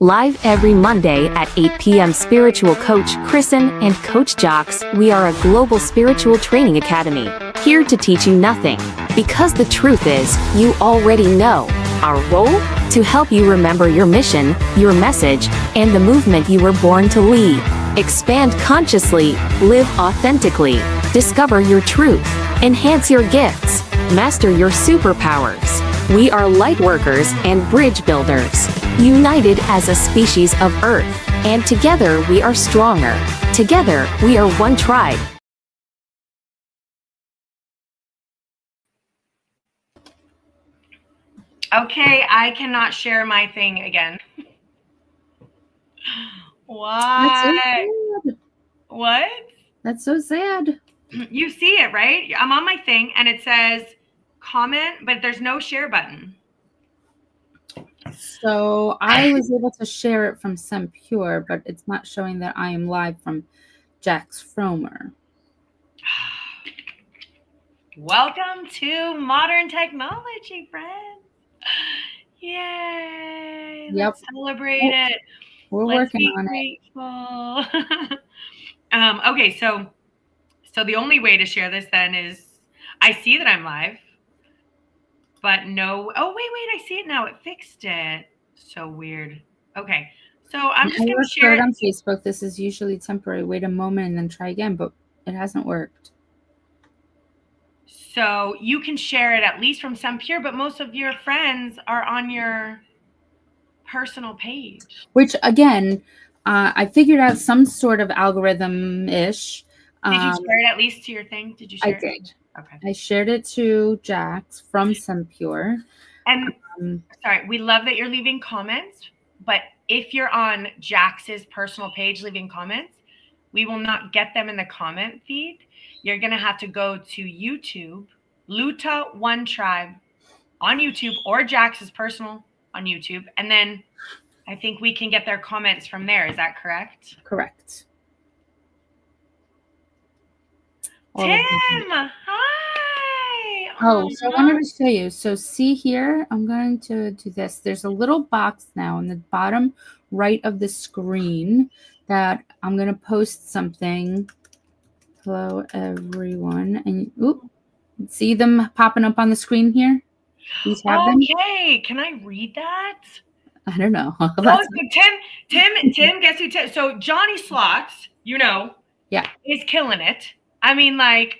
Live every Monday at 8 p.m. Spiritual Coach Kris and Coach Jax, we are a global spiritual training academy, here to teach you nothing. Because the truth is, you already know. Our role? To help you remember your mission, your message, and the movement you were born to lead. Expand consciously, live authentically, discover your truth, enhance your gifts, master your superpowers. We are light workers and bridge builders, united as a species of Earth, and together we are stronger. Together, we are one tribe. Okay, I cannot share my thing again. Why? So what? That's so sad. You see it, right? I'm on my thing and it says comment, but there's no share button. So I was able to share it from SemPure, but it's not showing that I am live from Jax Fromer. Welcome to modern technology, friends. Yay. Yep. Let's celebrate it. We're Let's working on it. Okay, so the only way to share this then is I see that I'm live, but no. Oh, wait, I see it now. It fixed it. So weird. Okay, so I'm just going to share it on Facebook. This is usually temporary. Wait a moment and then try again, but it hasn't worked. So you can share it at least from SemPure, but most of your friends are on your personal page. Which, again, I figured out some sort of algorithm-ish. Did you share it at least to your thing? Did you share it? I did. Okay. I shared it to Jax from SemPure. And sorry, we love that you're leaving comments, but if you're on Jax's personal page leaving comments, we will not get them in the comment feed. You're going to have to go to YouTube, Luta One Tribe on YouTube, or Jax's personal on YouTube. And then I think we can get their comments from there. Is that correct? Correct. Tim, hi. Oh, so I wanted to show you. So see here, I'm going to do this. There's a little box now in the bottom right of the screen that I'm going to post something. Hello, everyone. And see them popping up on the screen here? These have them? Okay, can I read that? I don't know. So Tim, guess who? So Johnny Slots, yeah, is killing it. I mean, like,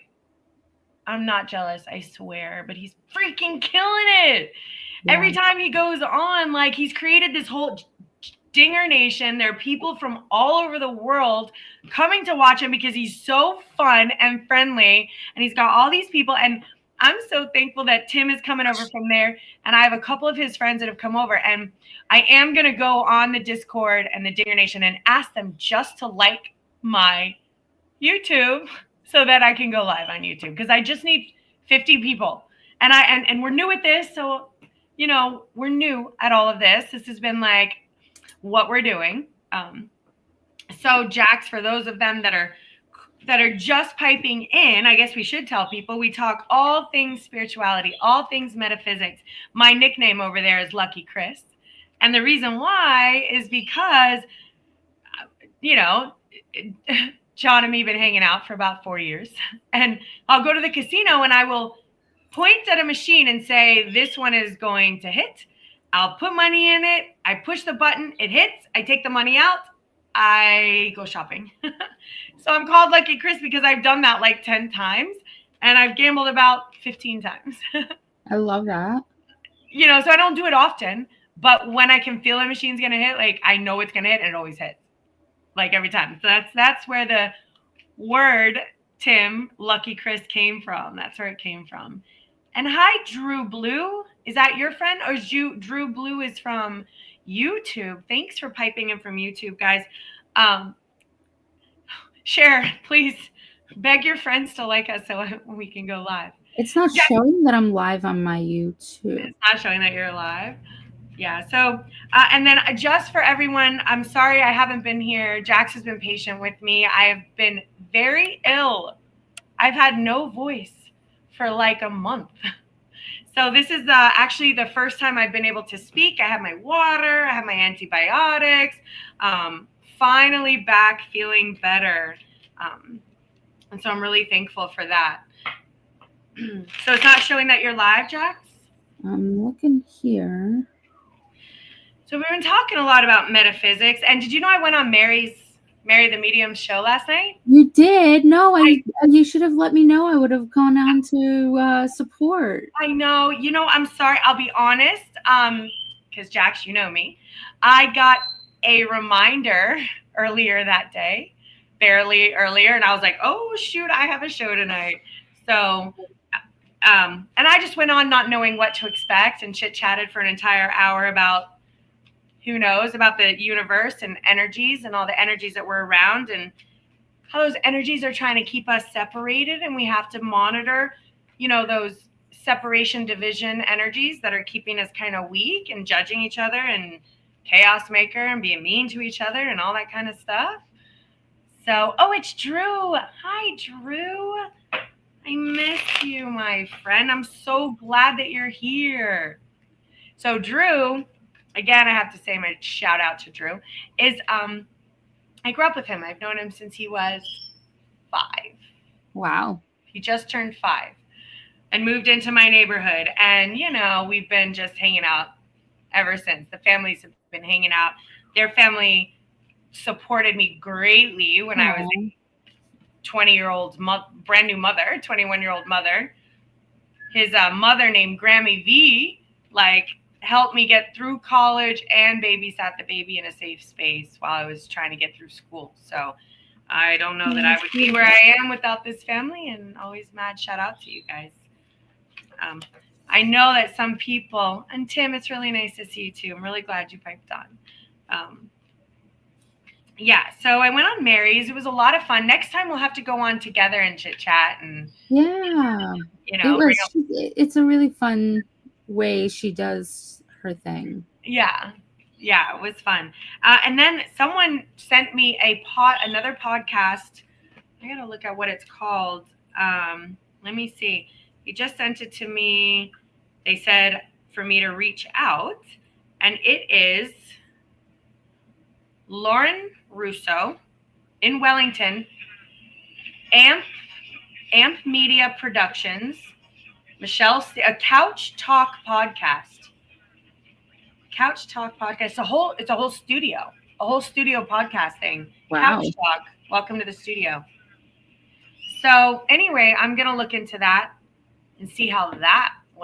I'm not jealous, I swear, but he's freaking killing it. Yeah. Every time he goes on, like, he's created this whole Dinger Nation. There are people from all over the world coming to watch him because he's so fun and friendly, and he's got all these people. And I'm so thankful that Tim is coming over from there, and I have a couple of his friends that have come over, and I am going to go on the Discord and the Dinger Nation and ask them just to like my YouTube so that I can go live on YouTube, because I just need 50 people, and we're new at this, so we're new at all of this. This has been like what we're doing. So Jax, for those of them that are just piping in, I guess we should tell people we talk all things spirituality, all things metaphysics. My nickname over there is Lucky Kris, and the reason why is because John and me have been hanging out for about 4 years, and I'll go to the casino and I will point at a machine and say, this one is going to hit. I'll put money in it. I push the button. It hits. I take the money out. I go shopping. So I'm called Lucky Kris because I've done that like 10 times, and I've gambled about 15 times. I love that. So I don't do it often, but when I can feel a machine's going to hit, like, I know it's going to hit, and it always hits. Like, every time. So that's where the word Tim, Lucky Kris, came from. That's where it came from. And hi, Drew Blue. Is that your friend? Or is Drew Blue is from YouTube? Thanks for piping in from YouTube, guys. Share, please. Beg your friends to like us so we can go live. It's not showing that I'm live on my YouTube. It's not showing that you're live. Yeah. So, and then just for everyone, I'm sorry I haven't been here. Jax has been patient with me. I have been very ill. I've had no voice for like a month. So this is actually the first time I've been able to speak. I have my water, I have my antibiotics. Finally back feeling better. And so I'm really thankful for that. So it's not showing that you're live, Jax? I'm looking here. So we've been talking a lot about metaphysics. And did you know I went on Mary the Medium's show last night? You did? No, you should have let me know. I would have gone on to support. I know. You know, I'm sorry. I'll be honest. Because Jax, you know me. I got a reminder earlier that day, barely earlier, and I was like, oh shoot, I have a show tonight. So and I just went on not knowing what to expect and chit-chatted for an entire hour about who knows about the universe and energies and all the energies that were around and how those energies are trying to keep us separated, and we have to monitor, you know, those separation division energies that are keeping us kind of weak and judging each other and chaos maker and being mean to each other and all that kind of stuff. So, oh, it's Drew. Hi, Drew. I miss you, my friend. I'm so glad that you're here. So Drew, again, I have to say my shout out to Drew, is I grew up with him. I've known him since he was 5. Wow. He just turned 5 and moved into my neighborhood. And, you know, we've been just hanging out ever since. The families have been hanging out. Their family supported me greatly when I was a 20-year-old brand new mother, 21-year-old mother. His mother named Grammy V, like, helped me get through college and babysat the baby in a safe space while I was trying to get through school. So I don't know that I would be where I am without this family, and always mad shout out to you guys. I know that some people, and Tim, it's really nice to see you too. I'm really glad you piped on. Yeah, so I went on Mary's. It was a lot of fun. Next time we'll have to go on together and chit chat and yeah, you know, it's a really fun way she does her thing. Yeah, it was fun. And then someone sent me another podcast. I gotta look at what it's called. Let me see. He just sent it to me. They said for me to reach out, and it is Lauren Russo in Wellington, Amp Media Productions, a Couch Talk podcast. Couch Talk podcast. It's a whole studio podcast thing. Wow. Couch Talk. Welcome to the studio. So anyway, I'm gonna look into that and see what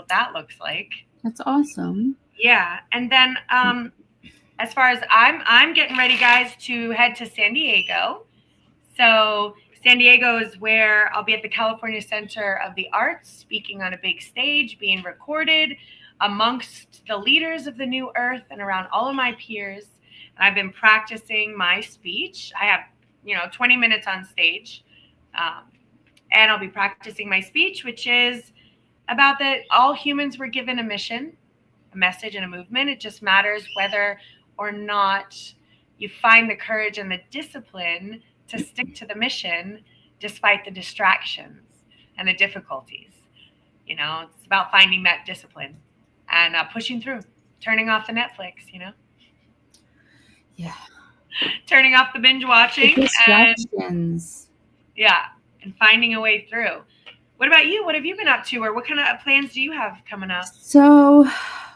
that looks like. That's awesome. Yeah, and then as far as I'm getting ready, guys, to head to San Diego. So San Diego is where I'll be at the California Center of the Arts, speaking on a big stage, being recorded amongst the leaders of the new earth and around all of my peers. And I've been practicing my speech. I have, 20 minutes on stage. And I'll be practicing my speech, which is about that all humans were given a mission, a message, and a movement. It just matters whether or not you find the courage and the discipline to stick to the mission despite the distractions and the difficulties. It's about finding that discipline and pushing through, turning off the Netflix, Yeah. Turning off the binge watching. Distractions. And finding a way through. What about you? What have you been up to, or what kind of plans do you have coming up? So,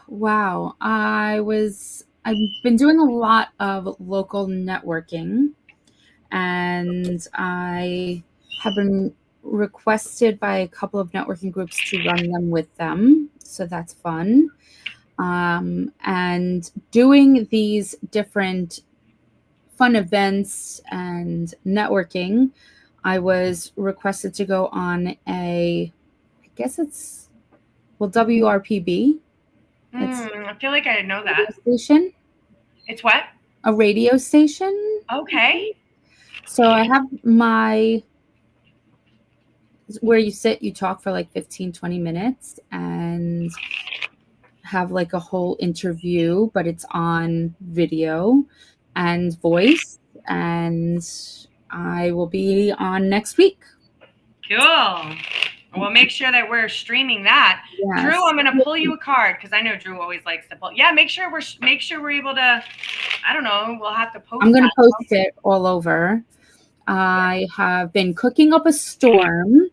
wow. I've been doing a lot of local networking, and I have been requested by a couple of networking groups to run them with them. So that's fun. And doing these different fun events and networking, I was requested to go on WRPB. I feel like I didn't know that. Station. It's what? A radio station. Okay. So I have where you sit, you talk for like 15, 20 minutes and have like a whole interview, but it's on video and voice, and I will be on next week. Cool. We'll make sure that we're streaming that. Yes. Drew, I'm gonna pull you a card because I know Drew always likes to pull. Yeah, make sure we're able to. I don't know. We'll have to post. I'm gonna post it all over. I have been cooking up a storm.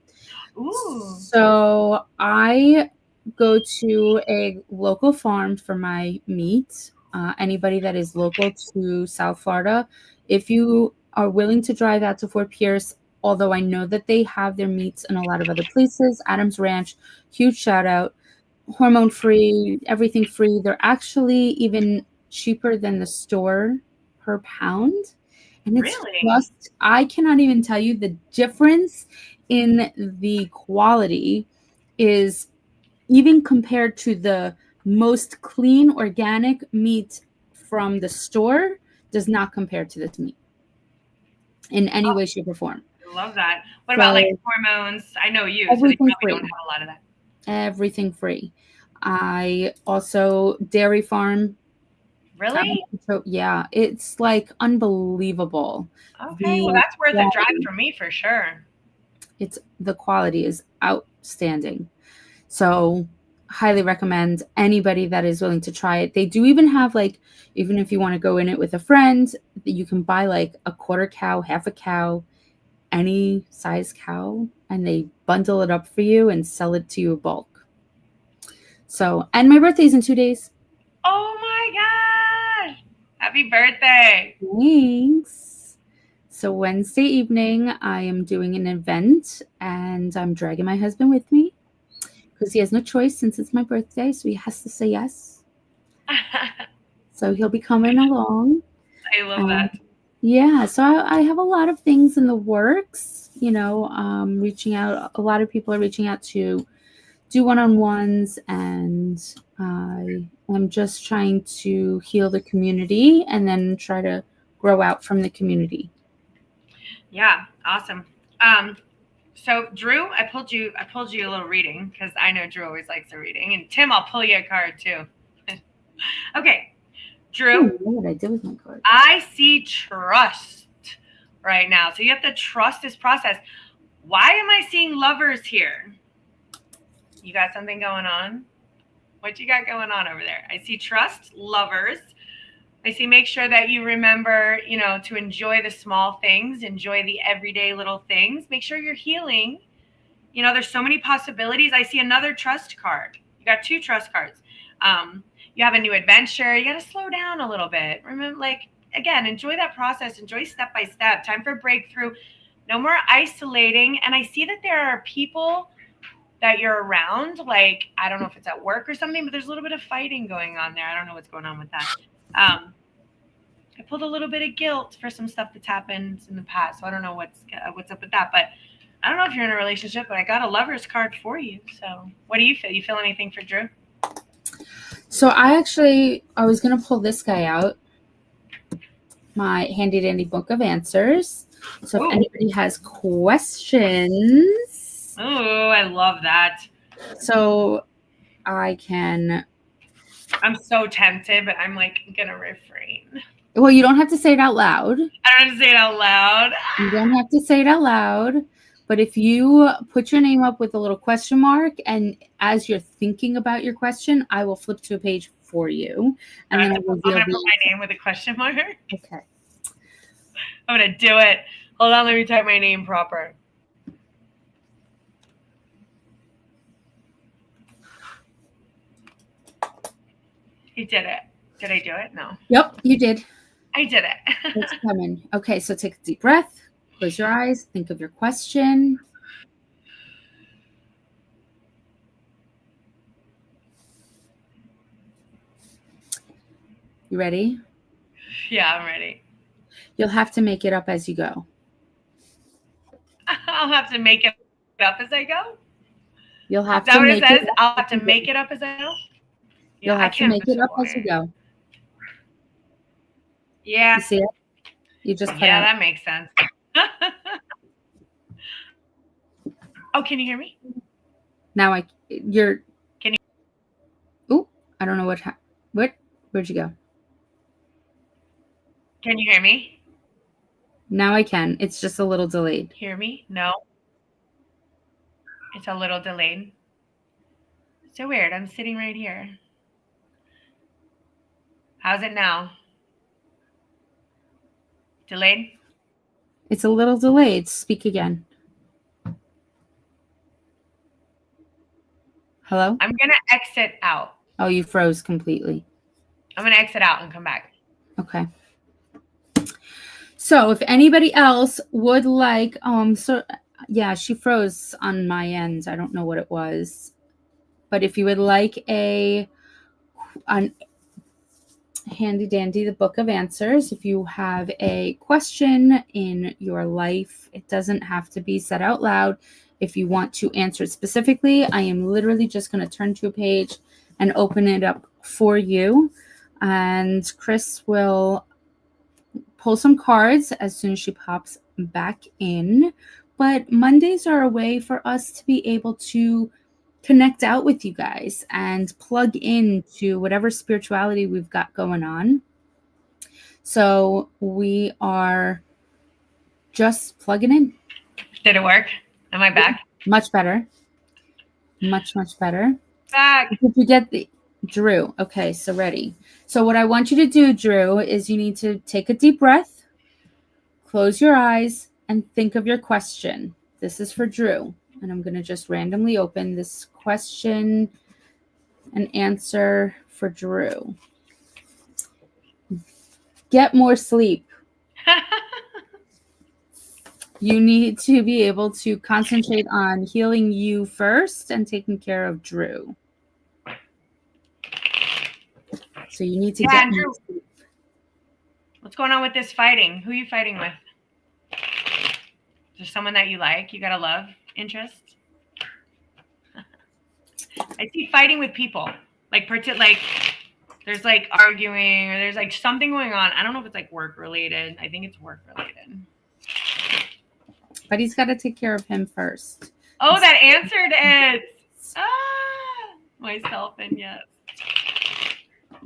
Ooh. So I go to a local farm for my meat. Anybody that is local to South Florida, if you are willing to drive out to Fort Pierce, although I know that they have their meats in a lot of other places, Adams Ranch, huge shout out, hormone free, everything free. They're actually even cheaper than the store per pound. And it's Really? just, I cannot even tell you the difference in the quality is even compared to the most clean organic meat from the store does not compare to this meat in any way, shape, or form. I love that. What about like hormones? I know you, so they Everything probably free. don't have a lot of that. Everything free. I also dairy farm. Really? Yeah, it's like unbelievable. Okay, well that's worth a drive for me for sure. The quality is outstanding. So highly recommend anybody that is willing to try it. They do even have like, even if you want to go in it with a friend, you can buy like a quarter cow, half a cow, any size cow, and they bundle it up for you and sell it to you in bulk. So, and my birthday's in 2 days. Oh my gosh. Happy birthday. Thanks. So Wednesday evening, I am doing an event and I'm dragging my husband with me because he has no choice since it's my birthday. So he has to say yes. So he'll be coming along. I love that. Yeah. So I have a lot of things in the works, reaching out. A lot of people are reaching out to do one-on-ones, and I am just trying to heal the community and then try to grow out from the community. Yeah, awesome. So Drew, I pulled you a little reading because I know Drew always likes a reading, and Tim, I'll pull you a card too. Okay, Drew. What did I do with my card? I see trust right now, so you have to trust this process. Why am I seeing lovers here? You got something going on? What you got going on over there? I see trust, lovers. I see make sure that you remember, to enjoy the small things, enjoy the everyday little things. Make sure you're healing. There's so many possibilities. I see another trust card. You got 2 trust cards. You have a new adventure. You got to slow down a little bit. Remember, again, enjoy that process. Enjoy step by step. Time for breakthrough. No more isolating. And I see that there are people that you're around, like, I don't know if it's at work or something, but there's a little bit of fighting going on there. I don't know what's going on with that. I pulled a little bit of guilt for some stuff that's happened in the past, so I don't know what's up with that. But I don't know if you're in a relationship, but I got a lover's card for you. So what do you feel? You feel anything for Drew? So I was going to pull this guy out, my handy dandy book of answers. So if anybody has questions. Oh, I love that. So I'm so tempted, but I'm gonna refrain. Well, you don't have to say it out loud. I don't have to say it out loud. You don't have to say it out loud. But if you put your name up with a little question mark, and as you're thinking about your question, I will flip to a page for you. And then I'm going to put my name with a question mark. Okay. I'm going to do it. Hold on, let me type my name proper. You did it. Did I do it? No. Yep, you did. I did it. It's coming. Okay, so take a deep breath. Close your eyes. Think of your question. You ready? Yeah, I'm ready. You'll have to make it up as you go. I'll have to make it up as I go? You'll have to make it up. Is that what it says? Up I'll have to make it up as I go? You'll have to make it up as you go. Yeah. You see it? You just cut out. Yeah, that makes sense. Oh, can you hear me? Now Can you? Oh, I don't know where'd you go? Can you hear me? Now I can. It's just a little delayed. Hear me? No. It's a little delayed. So weird. I'm sitting right here. How's it now? Delayed? It's a little delayed. Speak again. Hello? I'm going to exit out. Oh, you froze completely. I'm going to exit out and come back. Okay. So if anybody else would like, so yeah, she froze on my end. I don't know what it was. But if you would like an handy dandy, the book of answers, if you have a question in your life, it doesn't have to be said out loud. If you want to answer it specifically, I am literally just going to turn to a page and open it up for you. And Kris will pull some cards as soon as she pops back in. But Mondays are a way for us to be able to connect out with you guys and plug into whatever spirituality we've got going on. So we are just plugging in. Did it work? Am I back? Much better. Much better. Back. Did you get the Drew? Okay, so ready. So what I want you to do, Drew, is you need to take a deep breath, close your eyes, and think of your question. This is for Drew. And I'm going to just randomly open this question and answer for Drew. Get more sleep. You need to be able to concentrate on healing you first and taking care of Drew. So you need to get Drew. more sleep. What's going on with this fighting? Who are you fighting with? Is there someone that you like? You got a love interest? I see fighting with people. Like there's like arguing or there's like something going on. I don't know if it's like work related. I think it's work related. But he's got to take care of him first. Oh, that answered it. Myself and yes.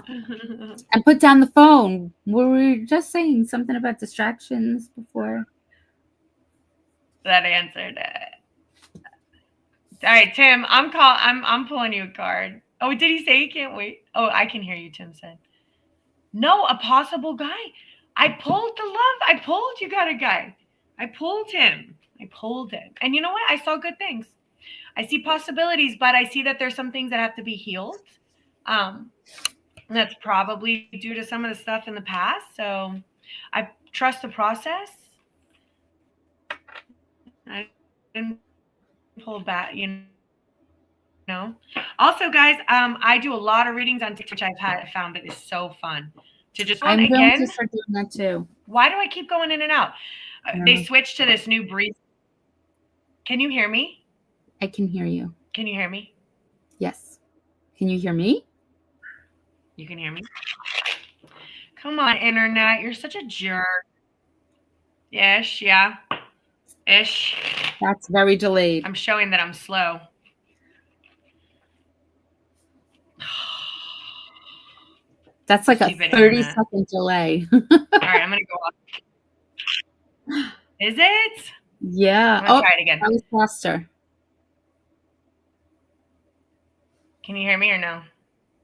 And put down the phone. We were just saying something about distractions before. That answered it. All right, Tim, I'm pulling you a card. Oh, did he say he can't wait? Oh, I can hear you, Tim said. No, a possible guy. I pulled the love. I pulled you got a guy. I pulled him. And you know what? I saw good things. I see possibilities, but I see that there's some things that have to be healed. And that's probably due to some of the stuff in the past. So I trust the process. I didn't pull back, you know. Also, guys, I do a lot of readings on TikTok, which I've found it is so fun to just. I'm going to start doing that too. Why do I keep going in and out? They switched to this new breeze. Can you hear me? I can hear you. Can you hear me? Yes. Can you hear me? You can hear me? Come on, internet. You're such a jerk. Ish, yeah. Ish. That's very delayed. I'm showing that I'm slow. That's like a 30-second delay. All right, I'm going to go off. Is it? Yeah. I'm going to try it again. That was faster. Can you hear me or no?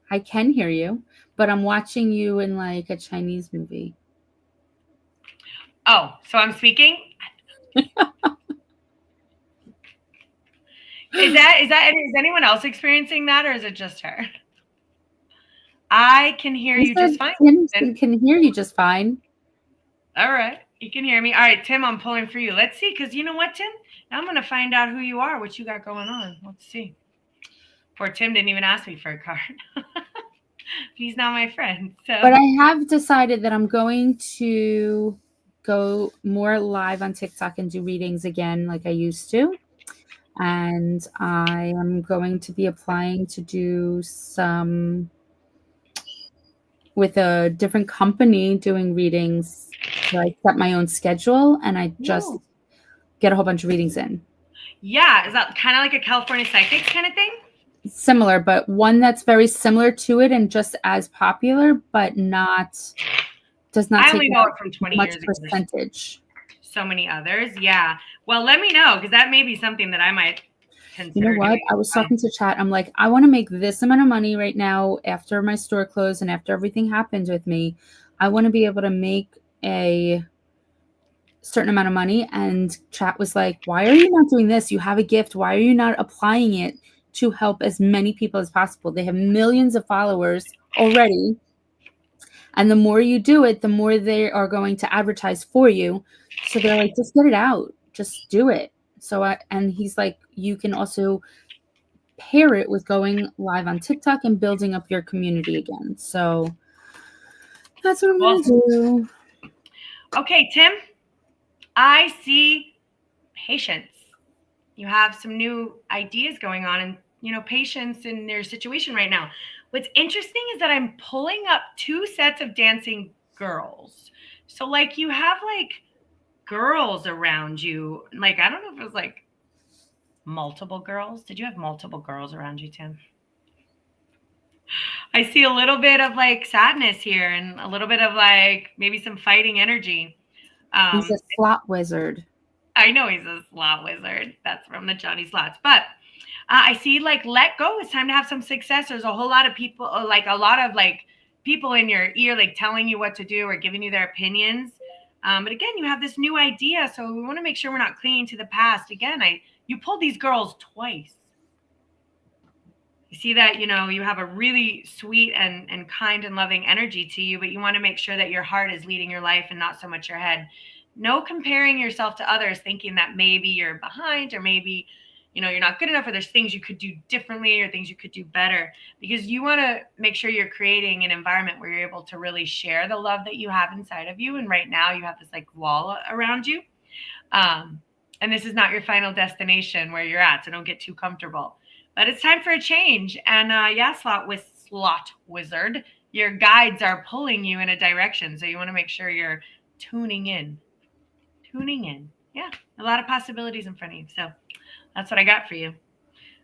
I can hear you, but I'm watching you in like a Chinese movie. Oh, so I'm speaking? Is anyone else experiencing that or is it just her? I can hear you just fine. Tim can hear you just fine. All right. You can hear me. All right, Tim, I'm pulling for you. Let's see, because you know what, Tim? Now I'm going to find out who you are, what you got going on. Let's see. Poor Tim didn't even ask me for a card. He's not my friend. So. But I have decided that I'm going to go more live on TikTok and do readings again like I used to. And I am going to be applying to do some with a different company doing readings. So I set my own schedule and I just get a whole bunch of readings in. Yeah. Is that kind of like a California Psychics kind of thing? Similar, but one that's very similar to it and just as popular, but does not I take only know it from 20 much years percentage. So many others. Yeah. Well, let me know because that may be something that I might You know consider what? doing I as was well. talking to chat. I'm like, I want to make this amount of money right now after my store closed and after everything happened with me. I want to be able to make a certain amount of money. And chat was like, why are you not doing this? You have a gift. Why are you not applying it to help as many people as possible? They have millions of followers already. And the more you do it, the more they are going to advertise for you. So they're like, just get it out. Just do it. And he's like, you can also pair it with going live on TikTok and building up your community again. So that's what I'm going to do. Okay, Tim, I see patience. You have some new ideas going on and, patience in your situation right now. What's interesting is that I'm pulling up 2 sets of dancing girls. So like you have like girls around you. Like, I don't know if it was like multiple girls. Did you have multiple girls around you, Tim? I see a little bit of like sadness here and a little bit of like maybe some fighting energy. He's a slot wizard. I know he's a slot wizard. That's from the Johnny Slots. But I see like let go. It's time to have some success. There's a whole lot of people, like a lot of like people in your ear, like telling you what to do or giving you their opinions. But again, you have this new idea, so we want to make sure we're not clinging to the past. Again, you pulled these girls twice. You see that, you have a really sweet and kind and loving energy to you, but you want to make sure that your heart is leading your life and not so much your head. No comparing yourself to others, thinking that maybe you're behind or maybe, you're not good enough or there's things you could do differently or things you could do better, because you want to make sure you're creating an environment where you're able to really share the love that you have inside of you. And right now you have this like wall around you. And this is not your final destination where you're at, so don't get too comfortable. But it's time for a change. And slot wizard, your guides are pulling you in a direction. So you want to make sure you're tuning in. Yeah, a lot of possibilities in front of you. So that's what I got for you.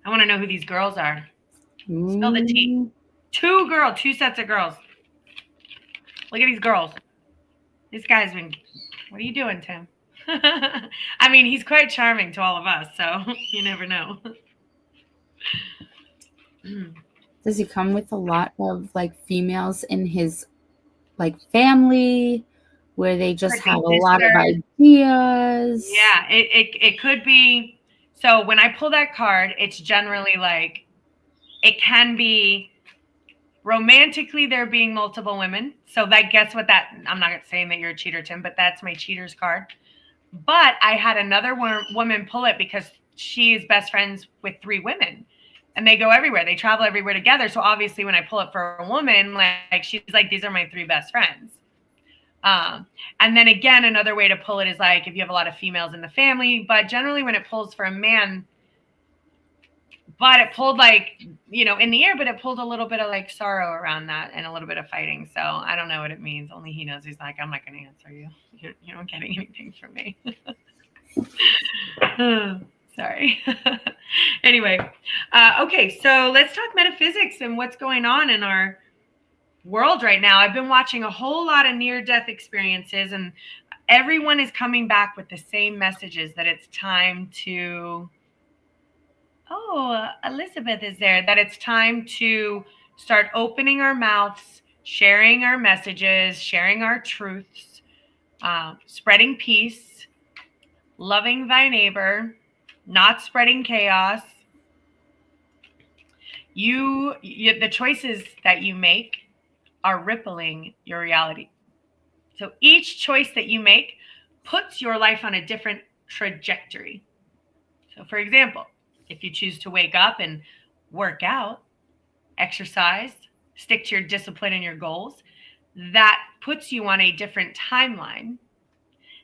I want to know who these girls are. Spill the tea. 2 sets of girls. Look at these girls. This guy's been, what are you doing, Tim? I mean, he's quite charming to all of us, so you never know. Does he come with a lot of like females in his like family where they just have a lot of ideas? Yeah, it could be. So when I pull that card, it's generally like it can be romantically there being multiple women. So that guess what that, I'm not saying that you're a cheater, Tim, but that's my cheater's card. But I had another woman pull it because she is best friends with 3 women. And they go everywhere. They travel everywhere together. So obviously when I pull it for a woman, like she's like, these are my 3 best friends. And then again, another way to pull it is like if you have a lot of females in the family. But generally when it pulls for a man, but it pulled like, in the air, but it pulled a little bit of like sorrow around that and a little bit of fighting. So I don't know what it means. Only he knows. He's like, I'm not going to answer you. You're not getting anything from me. Sorry. Anyway. Okay. So let's talk metaphysics and what's going on in our world right now. I've been watching a whole lot of near-death experiences, and everyone is coming back with the same messages that it's time to, Elizabeth is there, that it's time to start opening our mouths, sharing our messages, sharing our truths, spreading peace, loving thy neighbor, not spreading chaos. The choices that you make are rippling your reality. So each choice that you make puts your life on a different trajectory. So for example, if you choose to wake up and work out, exercise, stick to your discipline and your goals, that puts you on a different timeline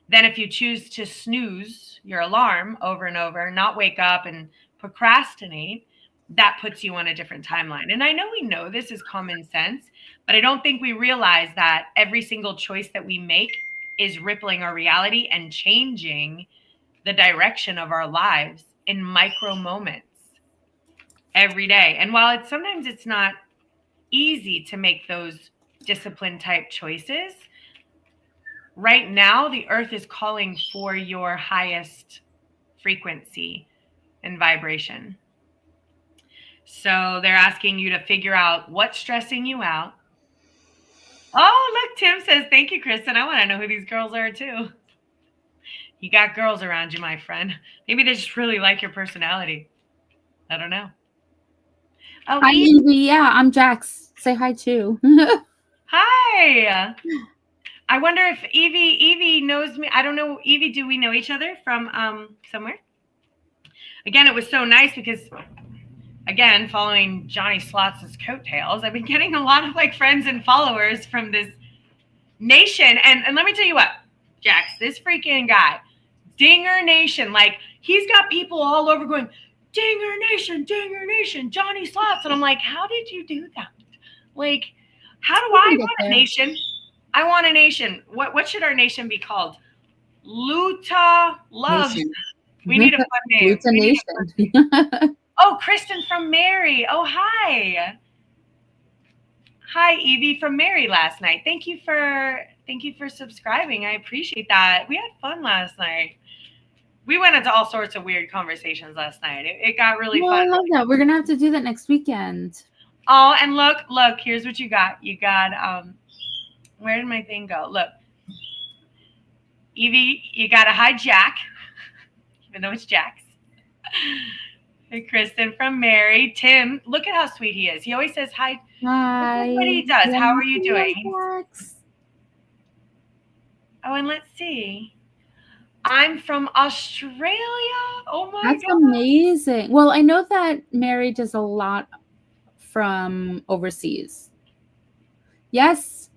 than if you choose to snooze your alarm over and over, not wake up and procrastinate. That puts you on a different timeline. And I know we know this is common sense, but I don't think we realize that every single choice that we make is rippling our reality and changing the direction of our lives in micro moments every day. And while sometimes it's not easy to make those discipline type choices, right now the earth is calling for your highest frequency and vibration. So they're asking you to figure out what's stressing you out. Oh, look, Tim says, thank you, Kristen. I want to know who these girls are too. You got girls around you, my friend. Maybe they just really like your personality. I don't know. Oh, Hi, Evie. Evie. Yeah, I'm Jax. Say hi too. Hi. I wonder if Evie knows me. I don't know. Evie, do we know each other from somewhere? Again, it was so nice because, again, following Johnny Slots' coattails, I've been getting a lot of like friends and followers from this nation. And let me tell you what, Jax, this freaking guy, Dinger Nation, like he's got people all over going, Dinger Nation, Johnny Slots. And I'm like, how did you do that? Like, how do I want a nation? I want a nation. What should our nation be called? Luta Love. Nation. We need a fun name. Luta Nation. Oh, Kristen from Mary. Oh, hi. Hi, Evie from Mary last night. Thank you for subscribing. I appreciate that. We had fun last night. We went into all sorts of weird conversations last night. It got really fun. I love that. We're gonna have to do that next weekend. Oh, and look, here's what you got. You got where did my thing go? Look. Evie, you got a hi Jack, even though it's Jax. Hey, Kristen from Mary. Tim, look at how sweet he is. He always says hi. Hi. Look what he does. Yeah, how are you doing? Jax. Oh, and let's see. I'm from Australia. Oh my God. That's amazing. Well, I know that Mary does a lot from overseas. Yes.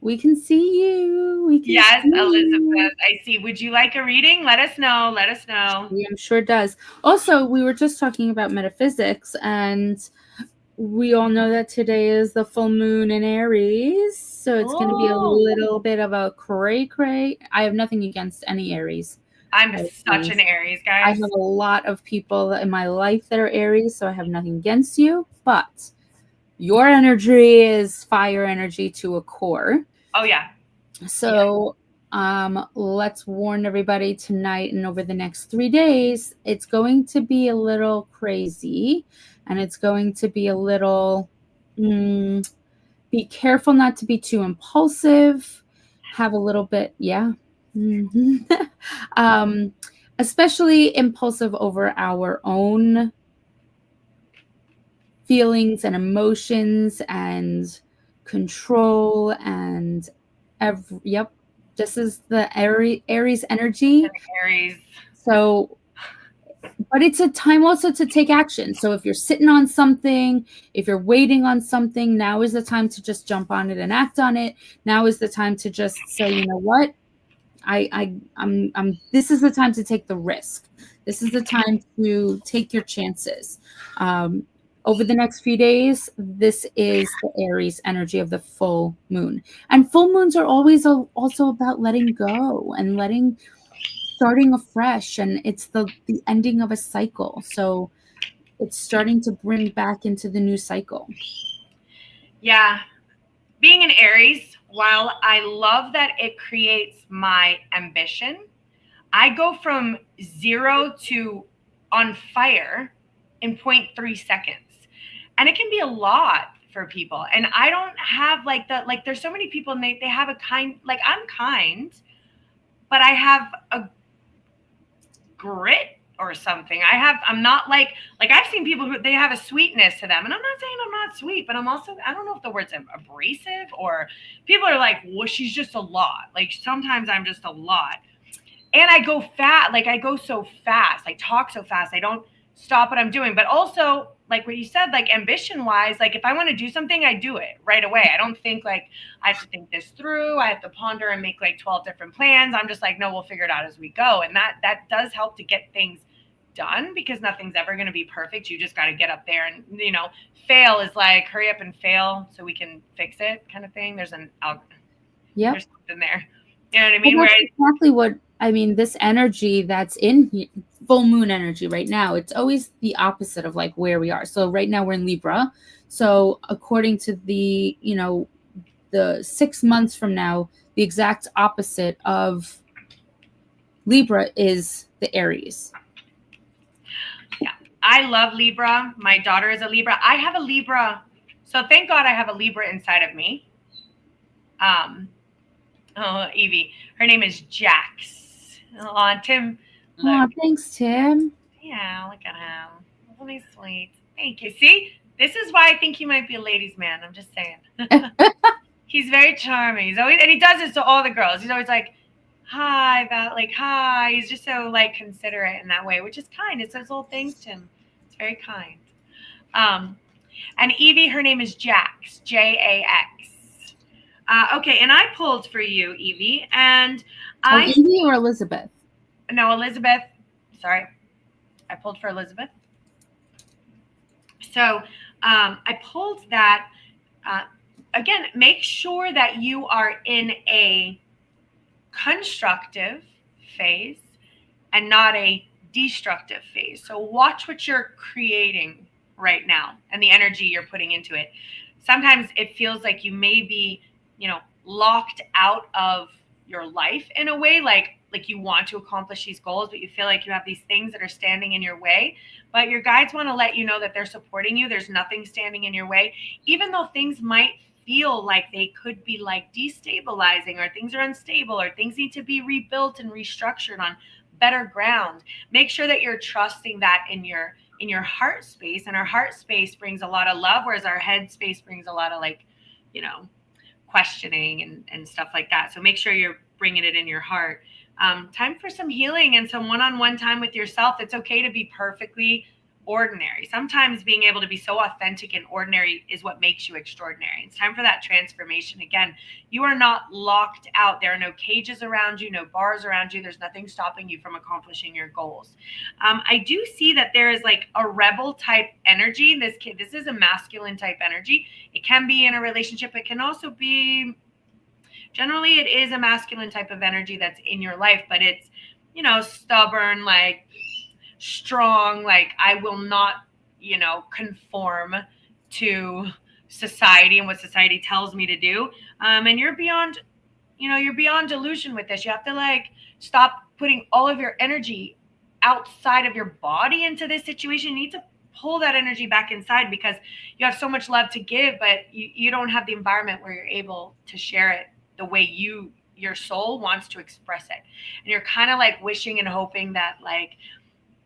We can see you. Yes, Elizabeth. I see. Would you like a reading? Let us know. Yeah, I'm sure does. Also, we were just talking about metaphysics, and we all know that today is the full moon in Aries. So it's going to be a little bit of a cray-cray. I have nothing against any Aries. I'm such an Aries, guys. I have a lot of people in my life that are Aries, so I have nothing against you. But your energy is fire energy to a core. Oh, yeah. So let's warn everybody tonight and over the next 3 days, it's going to be a little crazy and it's going to be a little, be careful not to be too impulsive, have a little bit, especially impulsive over our own feelings and emotions and control and this is the Aries energy. Aries. So, but it's a time also to take action. So if you're sitting on something, if you're waiting on something, now is the time to just jump on it and act on it. Now is the time to just say, you know what? I'm this is the time to take the risk. This is the time to take your chances. Over the next few days, this is the Aries energy of the full moon. And full moons are always also about letting go and starting afresh. And it's the ending of a cycle. So it's starting to bring back into the new cycle. Yeah. Being an Aries, while I love that it creates my ambition, I go from 0 to on fire in 0.3 seconds. And it can be a lot for people. And I don't have there's so many people and they have a kind, like I'm kind, but I have a grit or something. I'm not like I've seen people who they have a sweetness to them. And I'm not saying I'm not sweet, but I'm also, I don't know if the word's abrasive or people are like, well, she's just a lot. Like sometimes I'm just a lot. And I go fast, like I go so fast, I talk so fast, I don't stop what I'm doing. But also, like what you said, like ambition wise, like if I want to do something, I do it right away. I don't think like I have to think this through. I have to ponder and make like 12 different plans. I'm just like, no, we'll figure it out as we go. And that does help to get things done because nothing's ever going to be perfect. You just got to get up there and, fail is like hurry up and fail so we can fix it kind of thing. There's there's something there. You know what I mean? Well, that's exactly what I mean. This energy that's in here, full moon energy right now, it's always the opposite of like where we are. So right now we're in Libra. So according to the 6 months from now, the exact opposite of Libra is the Aries. I love Libra. My daughter is a Libra. I have a Libra. So thank God I have a Libra inside of me. Evie. Her name is Jax. Oh, Tim. Look. Oh, thanks, Tim. Yeah, look at him. Really sweet. Thank you. See, this is why I think he might be a ladies' man. I'm just saying. He's very charming. He's always, and he does this to all the girls. He's always like, hi, Val, like, hi. He's just so like considerate in that way, which is kind. It's those little things to him. It's very kind. And Evie, her name is Jax, Jax. Okay, and I pulled for you, Evie, and Evie or Elizabeth? No, Elizabeth. Sorry, I pulled for Elizabeth. So I pulled that. Again, make sure that you are in a constructive phase and not a destructive phase. So watch what you're creating right now and the energy you're putting into it. Sometimes it feels like you may be, locked out of your life in a way, like you want to accomplish these goals, but you feel like you have these things that are standing in your way. But your guides want to let you know that they're supporting you. There's nothing standing in your way, even though things might feel like they could be like destabilizing, or things are unstable, or things need to be rebuilt and restructured on better ground. Make sure that you're trusting that in your heart space, and our heart space brings a lot of love, whereas our head space brings a lot of questioning and stuff like that. So make sure you're bringing it in your heart. Time for some healing and some one-on-one time with yourself. It's okay to be perfectly ordinary. Sometimes being able to be so authentic and ordinary is what makes you extraordinary. It's time for that transformation. Again, you are not locked out. There are no cages around you, no bars around you. There's nothing stopping you from accomplishing your goals. I do see that there is like a rebel type energy. This is a masculine type energy. It can be in a relationship. It can also be, generally it is a masculine type of energy that's in your life, but it's, stubborn, like strong, like I will not, conform to society and what society tells me to do. And you're beyond, you're beyond delusion with this. You have to stop putting all of your energy outside of your body into this situation. You need to pull that energy back inside, because you have so much love to give, but you don't have the environment where you're able to share it the way your soul wants to express it. And you're kind of like wishing and hoping that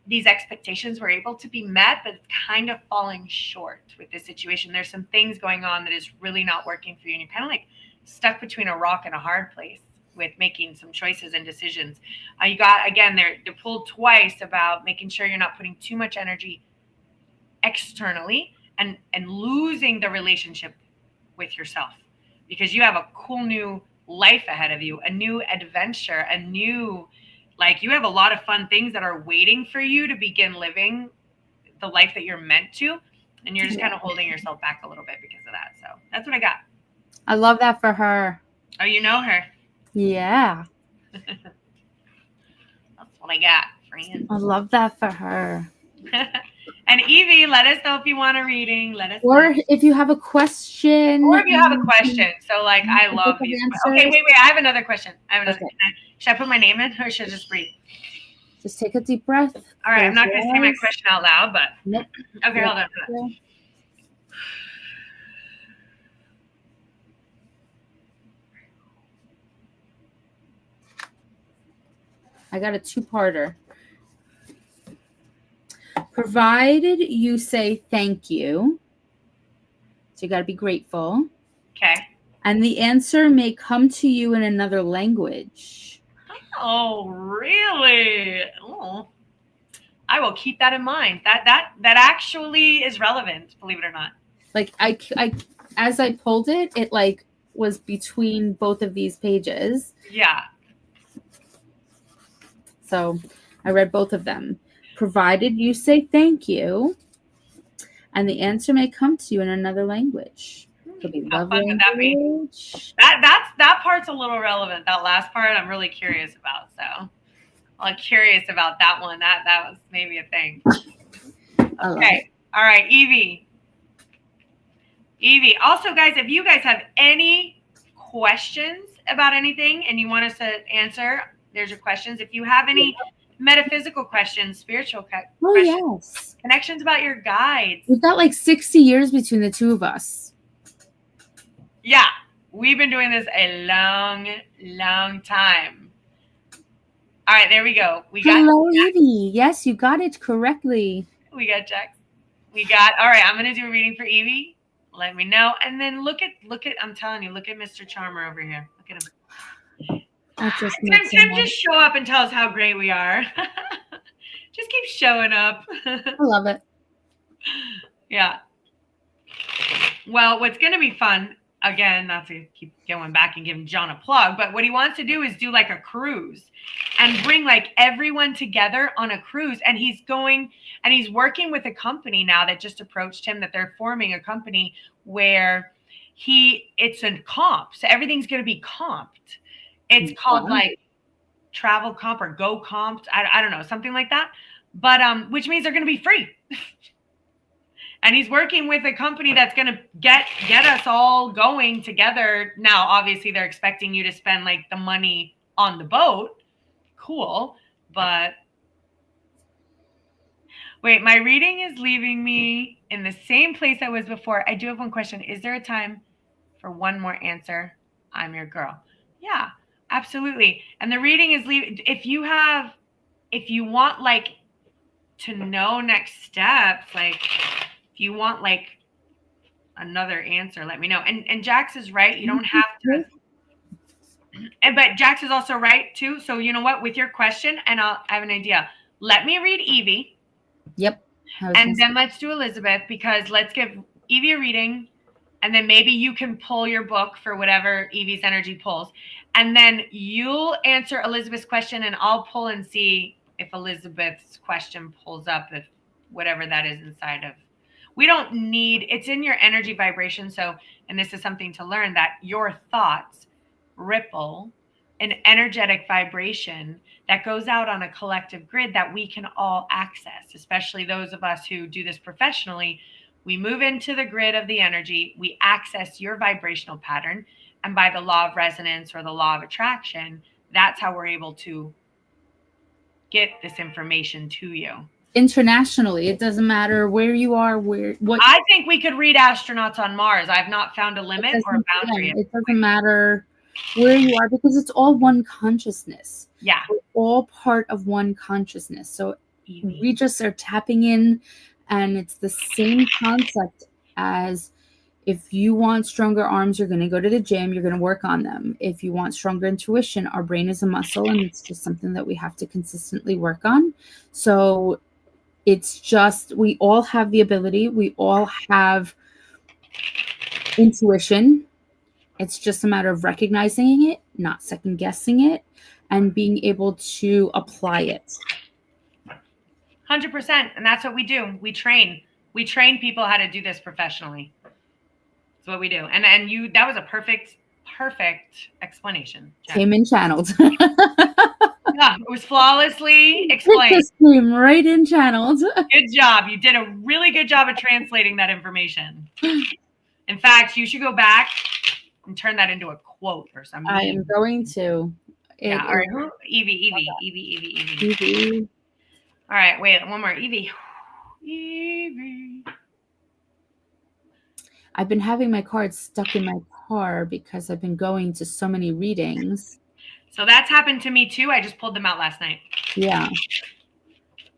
these expectations were able to be met, but it's kind of falling short with this situation. There's some things going on that is really not working for you. And you're kind of like stuck between a rock and a hard place with making some choices and decisions. You got, again, they're pulled twice about making sure you're not putting too much energy externally and losing the relationship with yourself, because you have a cool new life ahead of you, a new adventure, a new, you have a lot of fun things that are waiting for you to begin living the life that you're meant to. And you're just kind of holding yourself back a little bit because of that. So that's what I got. I love that for her. Oh, you know her? Yeah. That's what I got, friend. I love that for her. And Evie, let us know if you want a reading. Let us or know. If you have a question. Or if you have a question. So I love these. Okay, wait. I have another question. Okay. Should I put my name in, or should I just read? Just take a deep breath. All right, I'm not going to say my question out loud, but nope. Okay, hold on. I got a two-parter. Provided you say thank you, so you got to be grateful. Okay. And the answer may come to you in another language. Oh, really? Oh, I will keep that in mind. That actually is relevant, believe it or not. I as I pulled it, it was between both of these pages. Yeah. So I read both of them. Provided you say thank you, and the answer may come to you in another language. Could be love language. That part's a little relevant. That last part, I'm really curious about. So I'm curious about that one. That was maybe a thing. Okay. All right, Evie. Also, guys, if you guys have any questions about anything and you want us to answer, there's your questions. If you have any metaphysical questions, spiritual questions, Oh, yes. connections about your guides. We've got like 60 years between the two of us. Yeah, we've been doing this a long, long time. All right, there we go. Hello, Evie. Yes, you got it correctly. We got Jax. All right, I'm going to do a reading for Evie. Let me know. And then look at, I'm telling you, look at Mr. Charmer over here. Look at him. Tim, just show up and tell us how great we are. Just keep showing up. I love it. Yeah. Well, what's going to be fun, again, not to keep going back and giving John a plug, but what he wants to do is do like a cruise and bring like everyone together on a cruise. And he's working with a company now that just approached him, that they're forming a company where it's a comp. So everything's going to be comped. It's called like travel comp or go comped. I don't know, something like that. But which means they're going to be free. And he's working with a company that's going to get us all going together. Now, obviously, they're expecting you to spend like the money on the boat. Cool. But wait, my reading is leaving me in the same place I was before. I do have one question. Is there a time for one more answer? I'm your girl. Yeah, absolutely. And the reading is leaving. If you want like to know next steps, like if you want like another answer, let me know. And Jax is right. You don't have to. But Jax is also right too. So you know what? With your question, and I have an idea. Let me read Evie. Yep. And then let's do Elizabeth, because let's give Evie a reading. And then maybe you can pull your book for whatever Evie's energy pulls. And then you'll answer Elizabeth's question, and I'll pull and see if Elizabeth's question pulls up, if whatever that is inside of. We don't need, it's in your energy vibration. So, and this is something to learn, that your thoughts ripple an energetic vibration that goes out on a collective grid that we can all access, especially those of us who do this professionally. We move into the grid of the energy, we access your vibrational pattern, and by the law of resonance or the law of attraction, that's how we're able to get this information to you. Internationally, it doesn't matter where you are, what. I think we could read astronauts on Mars. I've not found a limit or a boundary. It doesn't matter where you are, because it's all one consciousness. Yeah. We're all part of one consciousness. So we just are tapping in, and it's the same concept as if you want stronger arms, you're going to go to the gym, you're going to work on them. If you want stronger intuition, our brain is a muscle, and it's just something that we have to consistently work on. So it's just, we all have the ability, we all have intuition. It's just a matter of recognizing it, not second guessing it, and being able to apply it. 100%. And that's what we do. We train people how to do this professionally. That's what we do. And that was a perfect explanation. Jack. Came in channeled. Yeah, it was flawlessly explained. Came right in channeled. Good job. You did a really good job of translating that information. In fact, you should go back and turn that into a quote or something. I am going to. Yeah. All right. Evie. All right. Wait, one more. Evie. I've been having my cards stuck in my car because I've been going to so many readings. So that's happened to me too. I just pulled them out last night. Yeah.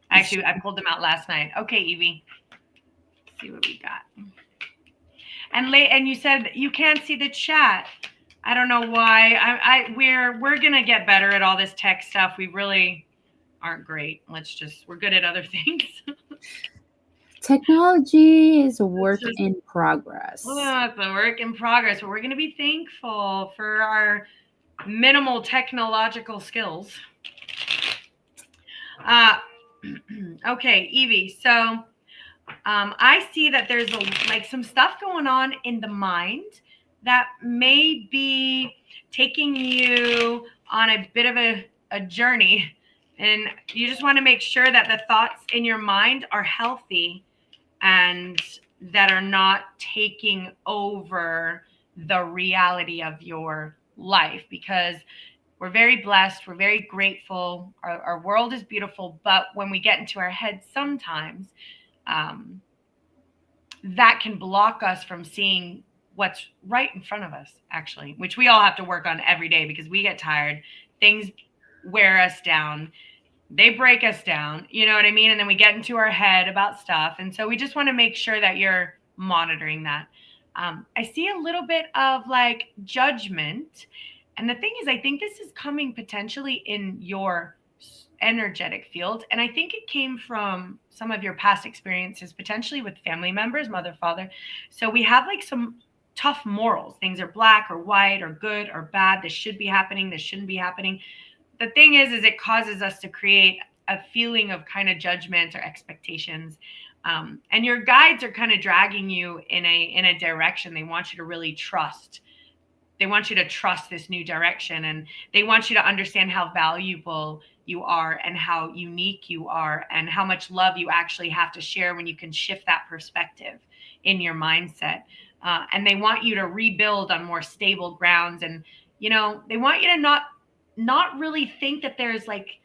Actually, I pulled them out last night. Okay, Evie. Let's see what we got. And you said you can't see the chat. I don't know why. We're gonna get better at all this tech stuff. We really aren't great. We're good at other things. Technology is a work in progress. Well, it's a work in progress, but we're gonna be thankful for our minimal technological skills. Okay, Evie. So I see that there's some stuff going on in the mind that may be taking you on a bit of a journey, and you just want to make sure that the thoughts in your mind are healthy and that are not taking over the reality of your life, because we're very blessed. We're very grateful. Our world is beautiful. But when we get into our heads, sometimes that can block us from seeing what's right in front of us, actually, which we all have to work on every day because we get tired. Things wear us down. They break us down. You know what I mean? And then we get into our head about stuff. And so we just want to make sure that you're monitoring that. I see a little bit of like judgment. And the thing is, I think this is coming potentially in your energetic field. And I think it came from some of your past experiences, potentially with family members, mother, father. So we have like some tough morals. Things are black or white or good or bad. This should be happening. This shouldn't be happening. The thing is it causes us to create a feeling of kind of judgment or expectations. And your guides are kind of dragging you in a direction they want you to really trust. They want you to trust this new direction, and they want you to understand how valuable you are and how unique you are and how much love you actually have to share when you can shift that perspective in your mindset. And they want you to rebuild on more stable grounds. And, you know, they want you to not really think that there's like,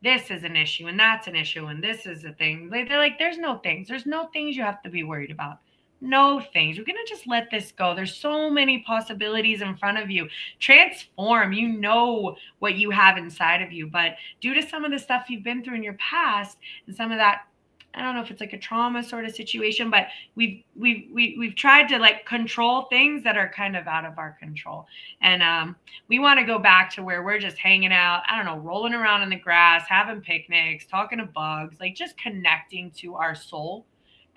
this is an issue and that's an issue and this is a thing. They're like, there's no things you have to be worried about. No things. We're going to just let this go. There's so many possibilities in front of you. Transform. You know what you have inside of you. But due to some of the stuff you've been through in your past and some of that, I don't know if it's like a trauma sort of situation, but we've tried to like control things that are kind of out of our control. And we want to go back to where we're just hanging out, I don't know, rolling around in the grass, having picnics, talking to bugs, like just connecting to our soul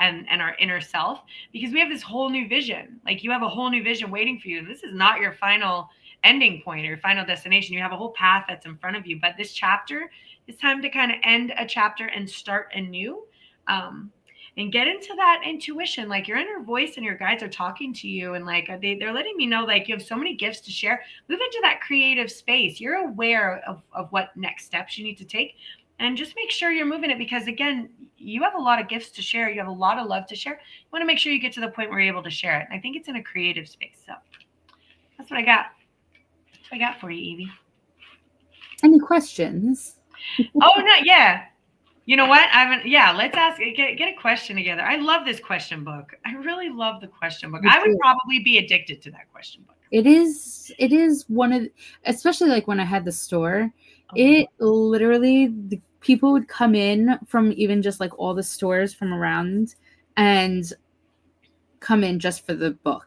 and our inner self, because we have this whole new vision. Like you have a whole new vision waiting for you. And this is not your final ending point or your final destination. You have a whole path that's in front of you. But this chapter, it's time to kind of end a chapter and start anew. And get into that intuition. Like your inner voice and your guides are talking to you, and like they're letting me know like you have so many gifts to share. Move into that creative space. You're aware of what next steps you need to take, and just make sure you're moving it, because again, you have a lot of gifts to share. You have a lot of love to share. You want to make sure you get to the point where you're able to share it. And I think it's in a creative space. So that's what I got. That's what I got for you, Evie. Any questions? Oh, no, yeah. You know what? Let's get a question together. I love this question book. I really love the question book. I would probably be addicted to that question book. It is one of, especially like when I had the store, it literally, the people would come in from even just like all the stores from around and come in just for the book.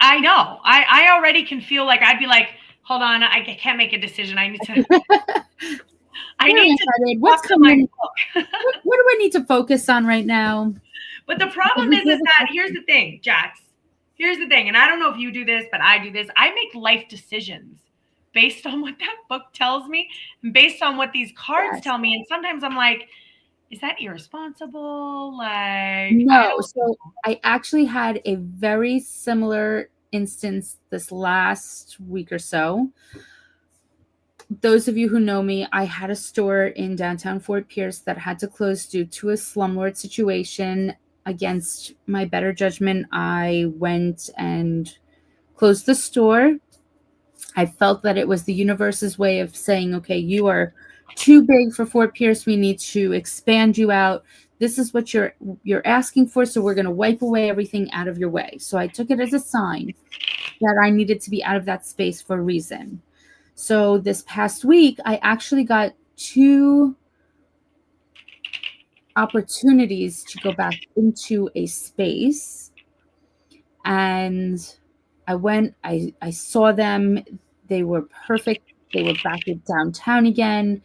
I know. I already can feel like I'd be like, hold on, I can't make a decision. I need to. I need to. What's coming? What do I need to focus on right now? But the problem is that here's the thing, Jax. Here's the thing, and I don't know if you do this, but I do this. I make life decisions based on what that book tells me, and based on what these cards tell me. And sometimes I'm like, is that irresponsible? Like, no. So I actually had a very similar instance this last week or so. Those of you who know me, I had a store in downtown Fort Pierce that had to close due to a slumlord situation. Against my better judgment, I went and closed the store. I felt that it was the universe's way of saying, okay, you are too big for Fort Pierce. We need to expand you out. This is what you're asking for, so we're going to wipe away everything out of your way. So I took it as a sign that I needed to be out of that space for a reason. So this past week, I actually got 2 opportunities to go back into a space. And I went, I saw them. They were perfect. They were back in downtown again.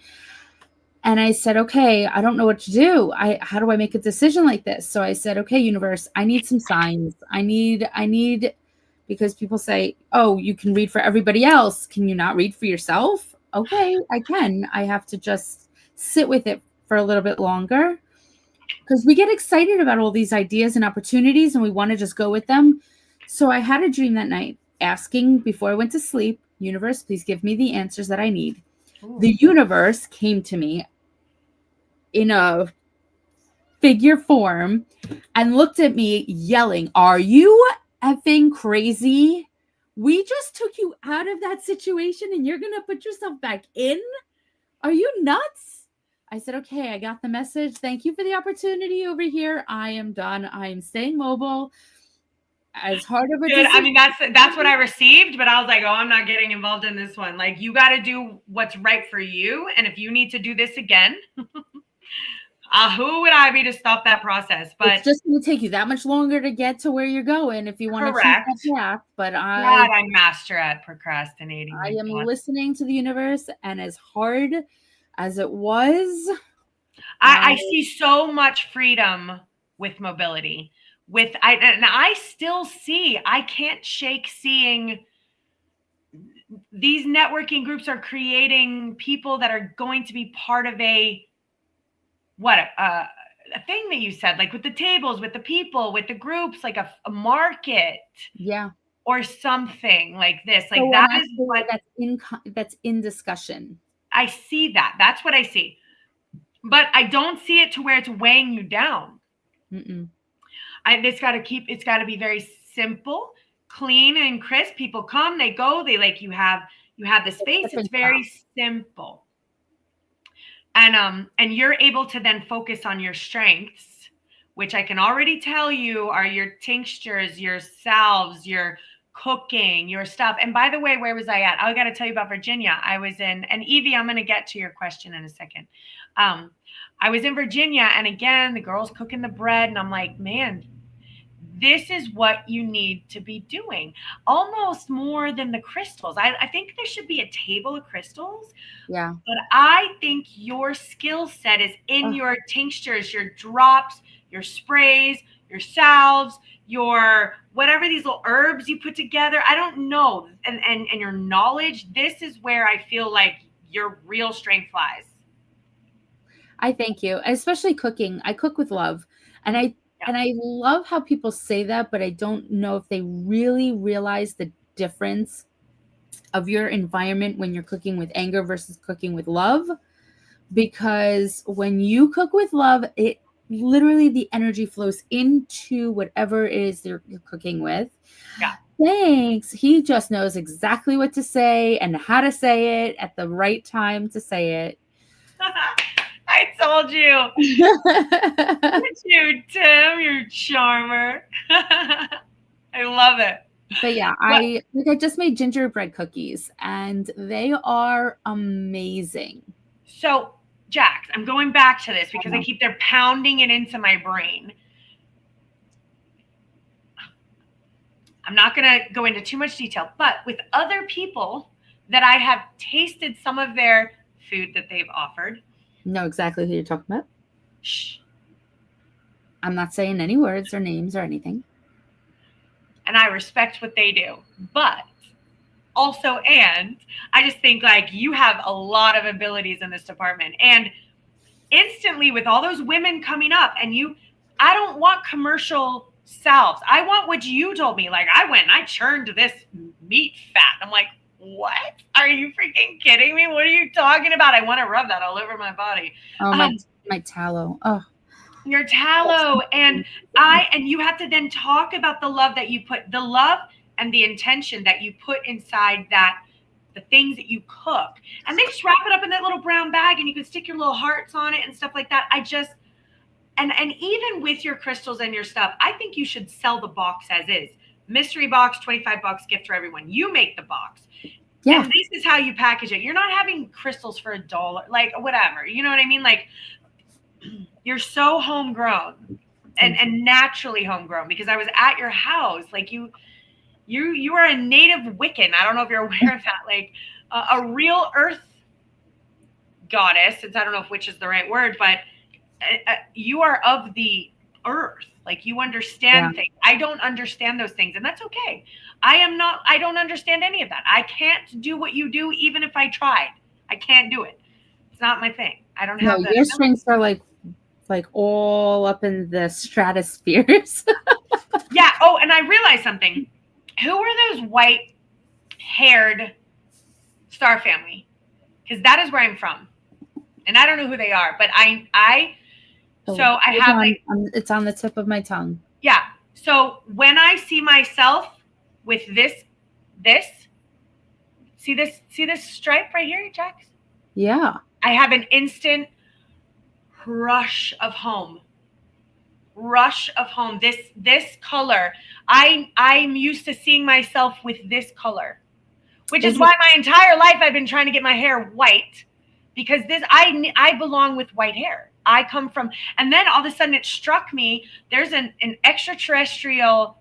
And I said, okay, I don't know what to do. How do I make a decision like this? So I said, okay, universe, I need some signs. I need, because people say, oh, you can read for everybody else. Can you not read for yourself? Okay, I can. I have to just sit with it for a little bit longer, because we get excited about all these ideas and opportunities and we want to just go with them. So I had a dream that night asking before I went to sleep, universe, please give me the answers that I need. Ooh. The universe came to me in a figure form and looked at me yelling, are you effing crazy? We just took you out of that situation and you're going to put yourself back in? Are you nuts? I said, okay, I got the message. Thank you for the opportunity over here. I am done. I am staying mobile. As hard of a Good. I decision. mean, that's what I received, but I was like, oh, I'm not getting involved in this one. Like, you got to do what's right for you. And if you need to do this again, who would I be to stop that process? But it's just going to take you that much longer to get to where you're going if you want to choose that path. But God, I'm master at procrastinating. I am listening to the universe, and as hard as it was, I see so much freedom with mobility. I still see, I can't shake seeing these networking groups are creating people that are going to be part of a thing that you said, like with the tables, with the people, with the groups, like a market. Yeah. Or something like this. Like so that is what that's in discussion. I see that. That's what I see. But I don't see it to where it's weighing you down. It's got to be very simple, clean and crisp. People come, they go, you have the space. It's very simple. And you're able to then focus on your strengths, which I can already tell you are your tinctures, your salves, your cooking, your stuff. And by the way, where was I at? I got to tell you about Virginia. I was in, and Evie, I'm going to get to your question in a second. I was in Virginia, and again, the girls cooking the bread, and I'm like, man, this is what you need to be doing, almost more than the crystals. I think there should be a table of crystals. Yeah. But I think your skill set is in your tinctures, your drops, your sprays, your salves, your whatever these little herbs you put together. I don't know. And your knowledge, this is where I feel like your real strength lies. I thank you. Especially cooking. I cook with love. And I love how people say that, but I don't know if they really realize the difference of your environment when you're cooking with anger versus cooking with love. Because when you cook with love, it literally the energy flows into whatever it is you're cooking with. Yeah. Thanks. He just knows exactly what to say and how to say it at the right time to say it. I told you. You, Tim, you're a charmer. I love it. But yeah, I just made gingerbread cookies and they are amazing. So, Jax, I'm going back to this because they're pounding it into my brain. I'm not going to go into too much detail, but with other people that I have tasted some of their food that they've offered. Know exactly who you're talking about. Shh. I'm not saying any words or names or anything. And I respect what they do. But also, and I just think like you have a lot of abilities in this department. And instantly with all those women coming up and I don't want commercial salves. I want what you told me. Like I went and I churned this meat fat. I'm like, what? Are you freaking kidding me? What are you talking about? I want to rub that all over my body. Oh, my tallow. Oh, your tallow. And you have to then talk about the love that you put, the love and the intention that you put inside the things that you cook. And they just wrap it up in that little brown bag and you can stick your little hearts on it and stuff like that. And even with your crystals and your stuff, I think you should sell the box as is. Mystery box, $25 gift for everyone. You make the box. Yeah. And this is how you package it. You're not having crystals for $1, like whatever. You know what I mean? Like you're so homegrown and naturally homegrown because I was at your house. Like you are a native Wiccan. I don't know if you're aware of that. Like a real earth goddess. I don't know if witch is the right word, but you are of the earth. Like you understand things. I don't understand those things, and that's okay. I don't understand any of that. I can't do what you do, even if I tried. I can't do it. It's not my thing. I don't have that. Your strengths are like all up in the stratospheres. Yeah. Oh, and I realized something. Who are those white-haired star family? Because that is where I'm from, and I don't know who they are, but it's on the tip of my tongue. Yeah. So when I see myself with this, see this stripe right here, Jax? Yeah. I have an instant rush of home. This color. I'm used to seeing myself with this color, which is why my entire life I've been trying to get my hair white, because I belong with white hair. I come from, and then all of a sudden it struck me, there's an extraterrestrial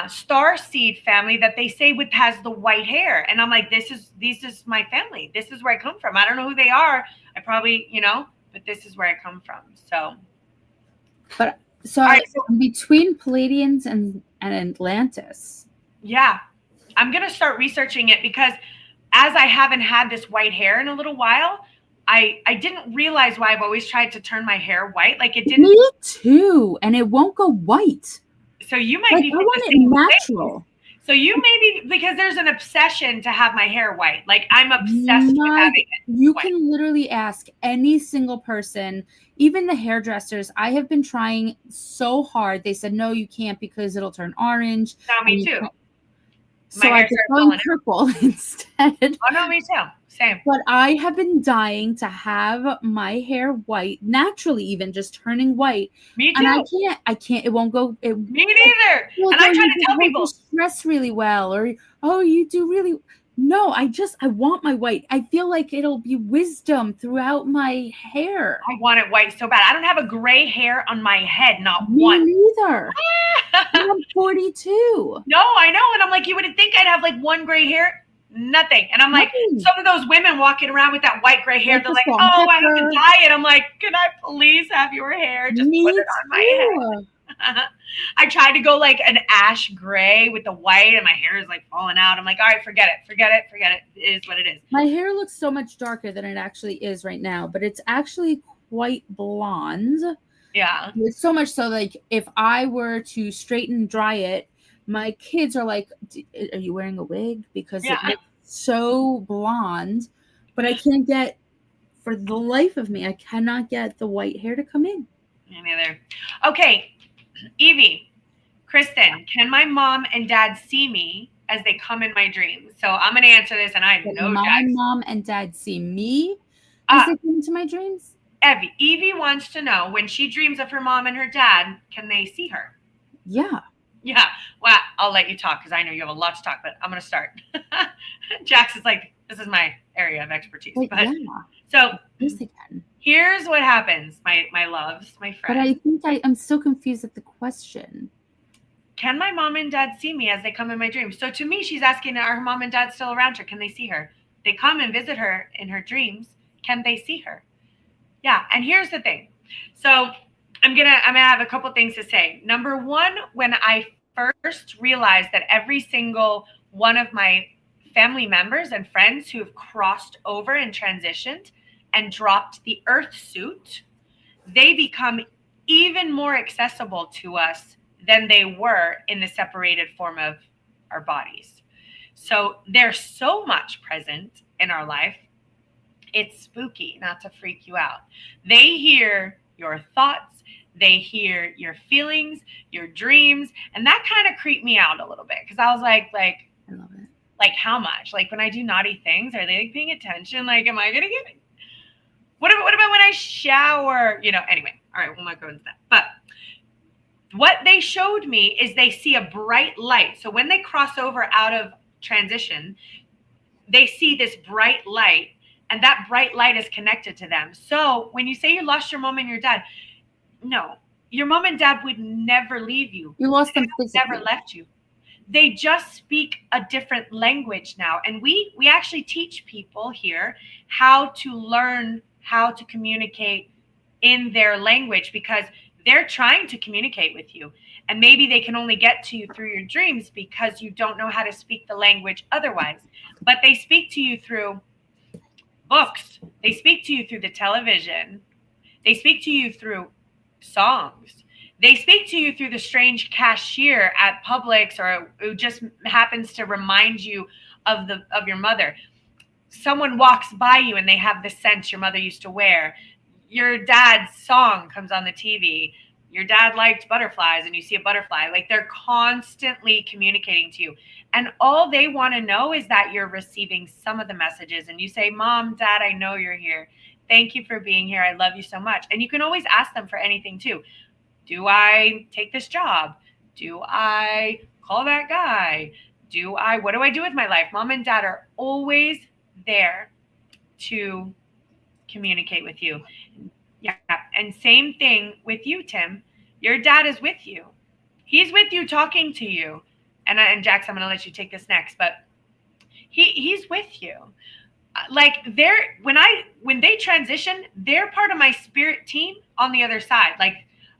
star seed family that they say has the white hair, and I'm like, this is my family. This is where I come from. I don't know who they are. I probably, but this is where I come from. So, but so, right, between Pleiadians and Atlantis. Yeah, I'm gonna start researching it, because as I haven't had this white hair in a little while, I didn't realize why I've always tried to turn my hair white. Like, it didn't. Me too, and it won't go white. So you might be. I want it natural. So you may be, because there's an obsession to have my hair white. Like, I'm obsessed with having it You white. can literally ask any single person, even the hairdressers. I have been trying so hard. They said, no, you can't, because it'll turn orange. No, me too. So I was going purple instead. Oh, no, me too. Same. But I have been dying to have my hair white, naturally, even just turning white. Me too. And I can't, it won't go. Me neither. Well, and I try to tell people. You stress really well, or, oh, you do really. No, I want my white. I feel like it'll be wisdom throughout my hair. I want it white so bad. I don't have a gray hair on my head, not Me one. neither. I'm 42. No, I know. And I'm like, you wouldn't think I'd have like one gray hair. Nothing. And I'm like, some of those women walking around with that white gray hair, they're like, oh, I have to dye it. I'm like, can I please have your hair? Just put it on my head. I tried to go like an ash gray with the white, and my hair is like falling out. I'm like, all right, forget it. It is what it is. My hair looks so much darker than it actually is right now, but it's actually quite blonde. Yeah. It's so much so, like, if I were to straighten and dry it, my kids are like, are you wearing a wig? Because it looks so blonde, but I can't get, for the life of me, I cannot get the white hair to come in. Me neither. Okay, Evie, Kristen, can my mom and dad see me as they come in my dreams? So I'm going to answer this, and I know my mom and dad see me as they come into my dreams? Evie wants to know, when she dreams of her mom and her dad, can they see her? Yeah. Yeah. Well, I'll let you talk, because I know you have a lot to talk, but I'm going to start. Jax is like, this is my area of expertise. But but, yeah. So Yes, they can. Here's what happens, my loves, my friends. But I think I'm still confused at the question. Can my mom and dad see me as they come in my dreams? So to me, she's asking, are her mom and dad still around her? Can they see her? They come and visit her in her dreams. Can they see her? Yeah. And here's the thing. So I'm gonna have a couple things to say. Number one, when I first realized that every single one of my family members and friends who have crossed over and transitioned and dropped the earth suit, they become even more accessible to us than they were in the separated form of our bodies. So they're so much present in our life. It's spooky not to freak you out. They hear your thoughts, they hear your feelings, your dreams, and that kind of creeped me out a little bit, because I was like, I love it. Like, how much? Like, when I do naughty things, are they like paying attention? Like, am I gonna get it? What about when I shower? Anyway, all right, we'll not go into that. But what they showed me is they see a bright light. So when they cross over out of transition, they see this bright light, and that bright light is connected to them. So when you say you lost your mom and your dad, no, your mom and dad would never leave you. You lost them physically. Never left you. They just speak a different language now. And we actually teach people here how to learn how to communicate in their language, because they're trying to communicate with you. And maybe they can only get to you through your dreams because you don't know how to speak the language otherwise. But they speak to you through books. They speak to you through the television. They speak to you through songs. They speak to you through the strange cashier at Publix, or who just happens to remind you of your mother. Someone walks by you and they have the scent your mother used to wear. Your dad's song comes on the TV. your dad liked butterflies and you see a butterfly. Like, they're constantly communicating to you. And all they want to know is that you're receiving some of the messages. And you say, Mom, Dad, I know you're here. Thank you for being here. I love you so much. And you can always ask them for anything too. Do I take this job? Do I call that guy? What do I do with my life? Mom and Dad are always there to communicate with you. Yeah. And same thing with you, Tim. Your dad is with you. He's with you, talking to you. And Jax, I'm going to let you take this next, but he's with you. Like, when they transition, they're part of my spirit team on the other side. Like,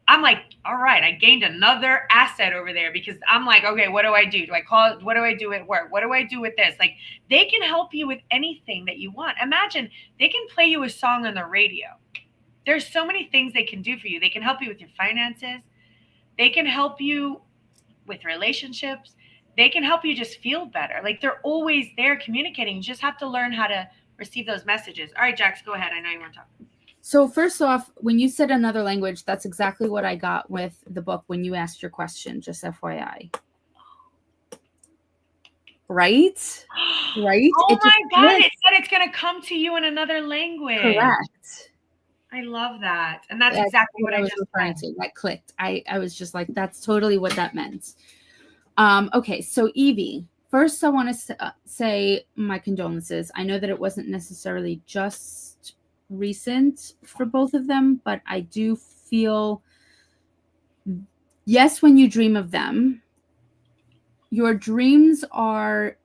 I'm like, all right, I gained another asset over there, because I'm like, okay, what do I do? Do I call it? What do I do at work? What do I do with this? Like, they can help you with anything that you want. Imagine they can play you a song on the radio. There's so many things they can do for you. They can help you with your finances. They can help you with relationships. They can help you just feel better. Like, they're always there communicating. You just have to learn how to receive those messages. All right, Jax, go ahead. I know you want to talk. So first off, when you said another language, that's exactly what I got with the book when you asked your question, just FYI. Right? Right? Oh my God, it said it's going to come to you in another language. Correct. I love that. And that's exactly what I was referring to. That clicked. I was just like, that's totally what that meant. Okay, so Evie, first I want to say my condolences. I know that it wasn't necessarily just recent for both of them, but I do feel, yes, when you dream of them, your dreams are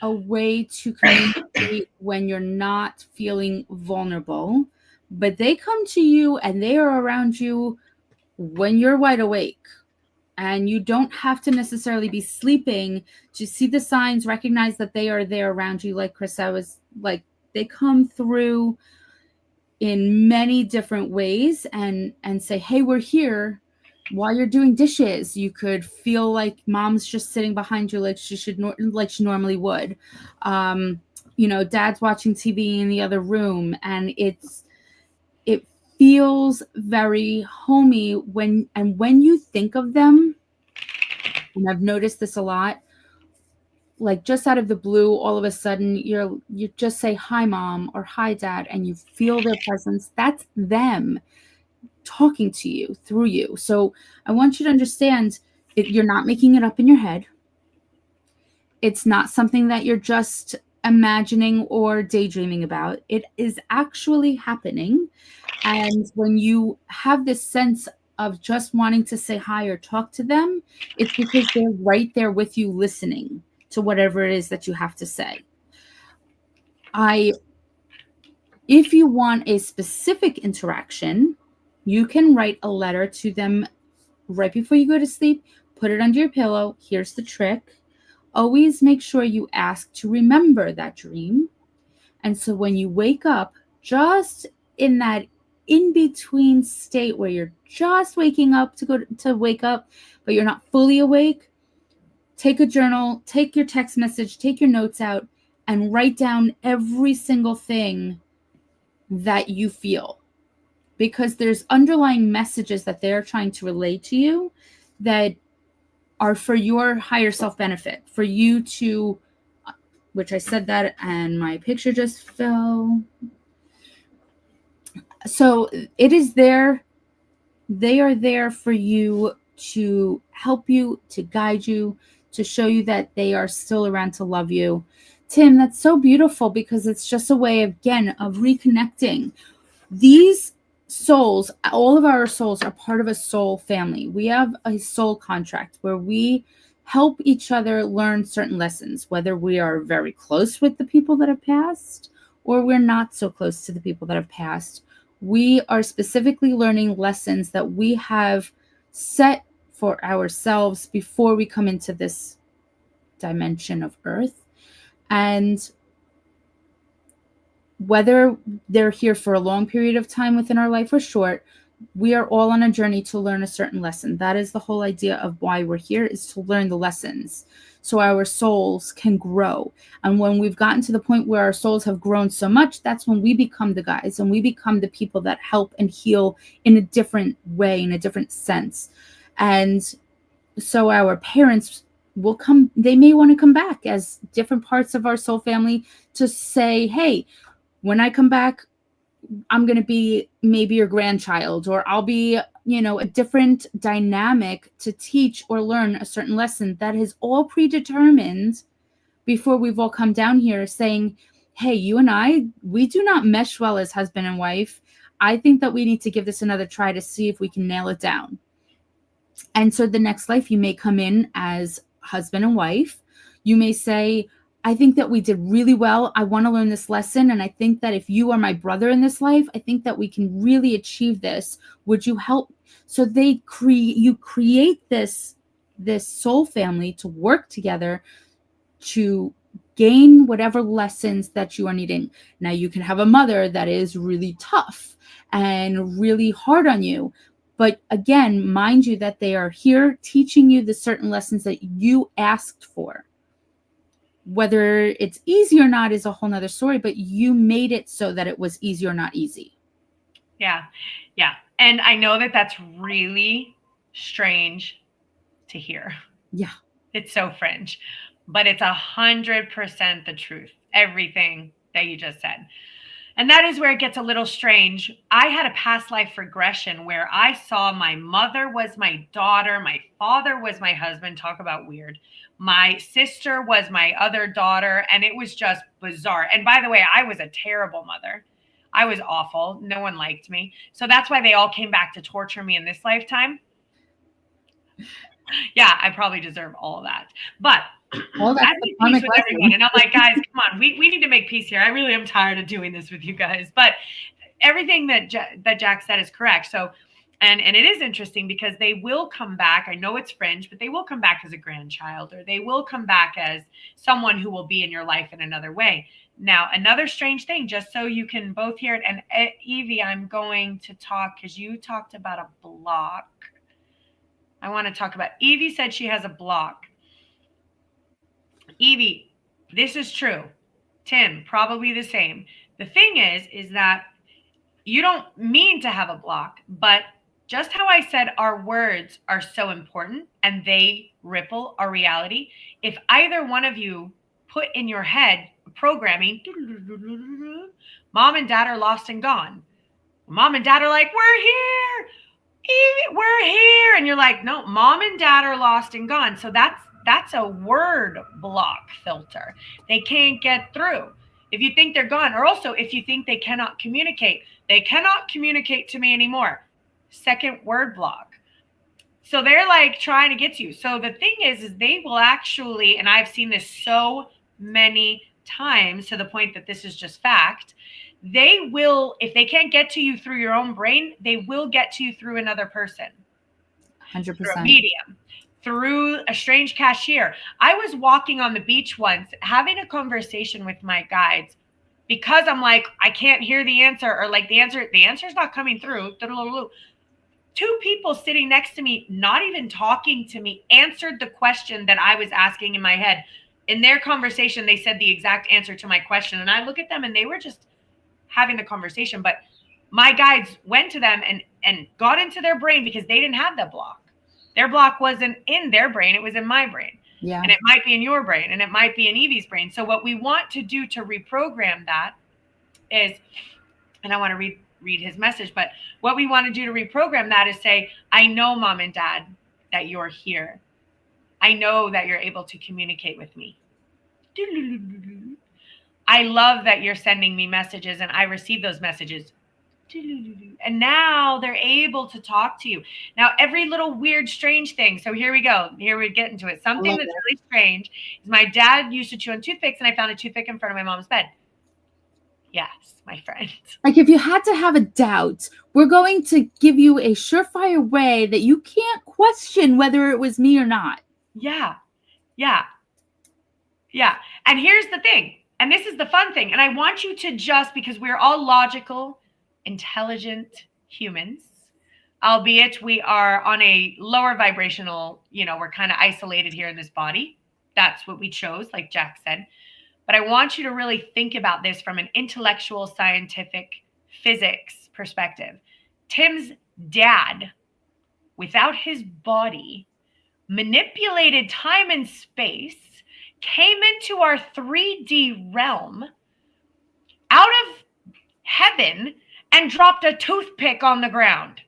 a way to communicate when you're not feeling vulnerable, but they come to you and they are around you when you're wide awake. And you don't have to necessarily be sleeping to see the signs, recognize that they are there around you. Like Kris, I was like, they come through in many different ways and say, hey, we're here. While you're doing dishes, you could feel like Mom's just sitting behind you like she normally would. Dad's watching TV in the other room, and it feels very homey when you think of them. And I've noticed this a lot. Like, just out of the blue, all of a sudden you just say hi Mom or hi Dad, and you feel their presence. That's them talking to you through you. So I want you to understand you're not making it up in your head. It's not something that you're just imagining or daydreaming about. It is actually happening. And when you have this sense of just wanting to say hi or talk to them, it's because they're right there with you, listening to whatever it is that you have to say. If you want a specific interaction, you can write a letter to them right before you go to sleep, put it under your pillow. Here's the trick. Always make sure you ask to remember that dream. And so when you wake up, just in that in-between state where you're just waking up to wake up, but you're not fully awake, take a journal, take your text message, take your notes out, and write down every single thing that you feel. Because there's underlying messages that they're trying to relay to you that are for your higher self benefit, for you to, which I said that and my picture just fell. So it is there. They are there for you, to help you, to guide you, to show you that they are still around to love you. Tim, that's so beautiful, because it's just a way, again, of reconnecting. These souls, all of our souls are part of a soul family. We have a soul contract where we help each other learn certain lessons, whether we are very close with the people that have passed or we're not so close to the people that have passed. We are specifically learning lessons that we have set for ourselves before we come into this dimension of Earth. And whether they're here for a long period of time within our life or short, we are all on a journey to learn a certain lesson. That is the whole idea of why we're here, is to learn the lessons so our souls can grow. And when we've gotten to the point where our souls have grown so much, that's when we become the guides and we become the people that help and heal in a different way, in a different sense. And so our parents will come, they may want to come back as different parts of our soul family to say, hey, when I come back, I'm going to be maybe your grandchild, or I'll be, a different dynamic to teach or learn a certain lesson that is all predetermined before we've all come down here saying, hey, you and I, we do not mesh well as husband and wife. I think that we need to give this another try to see if we can nail it down. And so the next life, you may come in as husband and wife. You may say, I think that we did really well. I want to learn this lesson. And I think that if you are my brother in this life, I think that we can really achieve this. Would you help? So you create this soul family to work together to gain whatever lessons that you are needing. Now, you can have a mother that is really tough and really hard on you. But again, mind you that they are here teaching you the certain lessons that you asked for. Whether it's easy or not is a whole nother story, but you made it so that it was easy or not easy. Yeah. Yeah. And I know that that's really strange to hear. Yeah. It's so fringe, but it's 100% the truth. Everything that you just said. And that is where it gets a little strange. I had a past life regression where I saw my mother was my daughter, my father was my husband. Talk about weird. My sister was my other daughter, and it was just bizarre. And by the way, I was a terrible mother. I was awful. No one liked me. So that's why they all came back to torture me in this lifetime. Yeah, I probably deserve all of that. But Well, I made peace with everyone. And I'm like, guys, come on. We need to make peace here. I really am tired of doing this with you guys. But everything that Jack said is correct. So, and it is interesting because they will come back. I know it's fringe, but they will come back as a grandchild, or they will come back as someone who will be in your life in another way. Now, another strange thing, just so you can both hear it. And Evie, I'm going to talk because you talked about a block. I want to talk about, Evie said she has a block. Evie, this is true. Tim, probably the same. The thing is that you don't mean to have a block, but just how I said our words are so important and they ripple our reality. If either one of you put in your head programming, mom and dad are lost and gone. Mom and dad are like, we're here. Evie, we're here. And you're like, no, mom and dad are lost and gone. So that's a word block filter. They can't get through. If you think they're gone, or also if you think they cannot communicate to me anymore. Second word block. So they're like trying to get to you. So the thing is they will actually, and I've seen this so many times to the point that this is just fact. They will, if they can't get to you through your own brain, they will get to you through another person. 100%. Through a medium. Through a strange cashier. I was walking on the beach once, having a conversation with my guides because I'm like, I can't hear the answer, or like the answer's not coming through. Two people sitting next to me, not even talking to me, answered the question that I was asking in my head. In their conversation, they said the exact answer to my question. And I look at them and they were just having the conversation. But my guides went to them and got into their brain because they didn't have that block. Their block wasn't in their brain. It was in my brain. Yeah. And it might be in your brain, and it might be in Evie's brain. So what we want to do to reprogram that is, and I want to read his message, but what we want to do to reprogram that is say, I know, mom and dad, that you're here. I know that you're able to communicate with me. I love that you're sending me messages and I receive those messages. And now they're able to talk to you. Now, every little weird, strange thing. So here we go. Here we get into it. Something that's really strange is my dad used to chew on toothpicks and I found a toothpick in front of my mom's bed. Yes, my friend. Like if you had to have a doubt, we're going to give you a surefire way that you can't question whether it was me or not. Yeah. Yeah. Yeah. And here's the thing. And this is the fun thing. And I want you to just, because we're all logical, intelligent humans, albeit we are on a lower vibrational, we're kind of isolated here in this body. That's what we chose, like Jack said. But I want you to really think about this from an intellectual, scientific, physics perspective. Tim's dad, without his body, manipulated time and space, came into our 3D realm out of heaven and dropped a toothpick on the ground.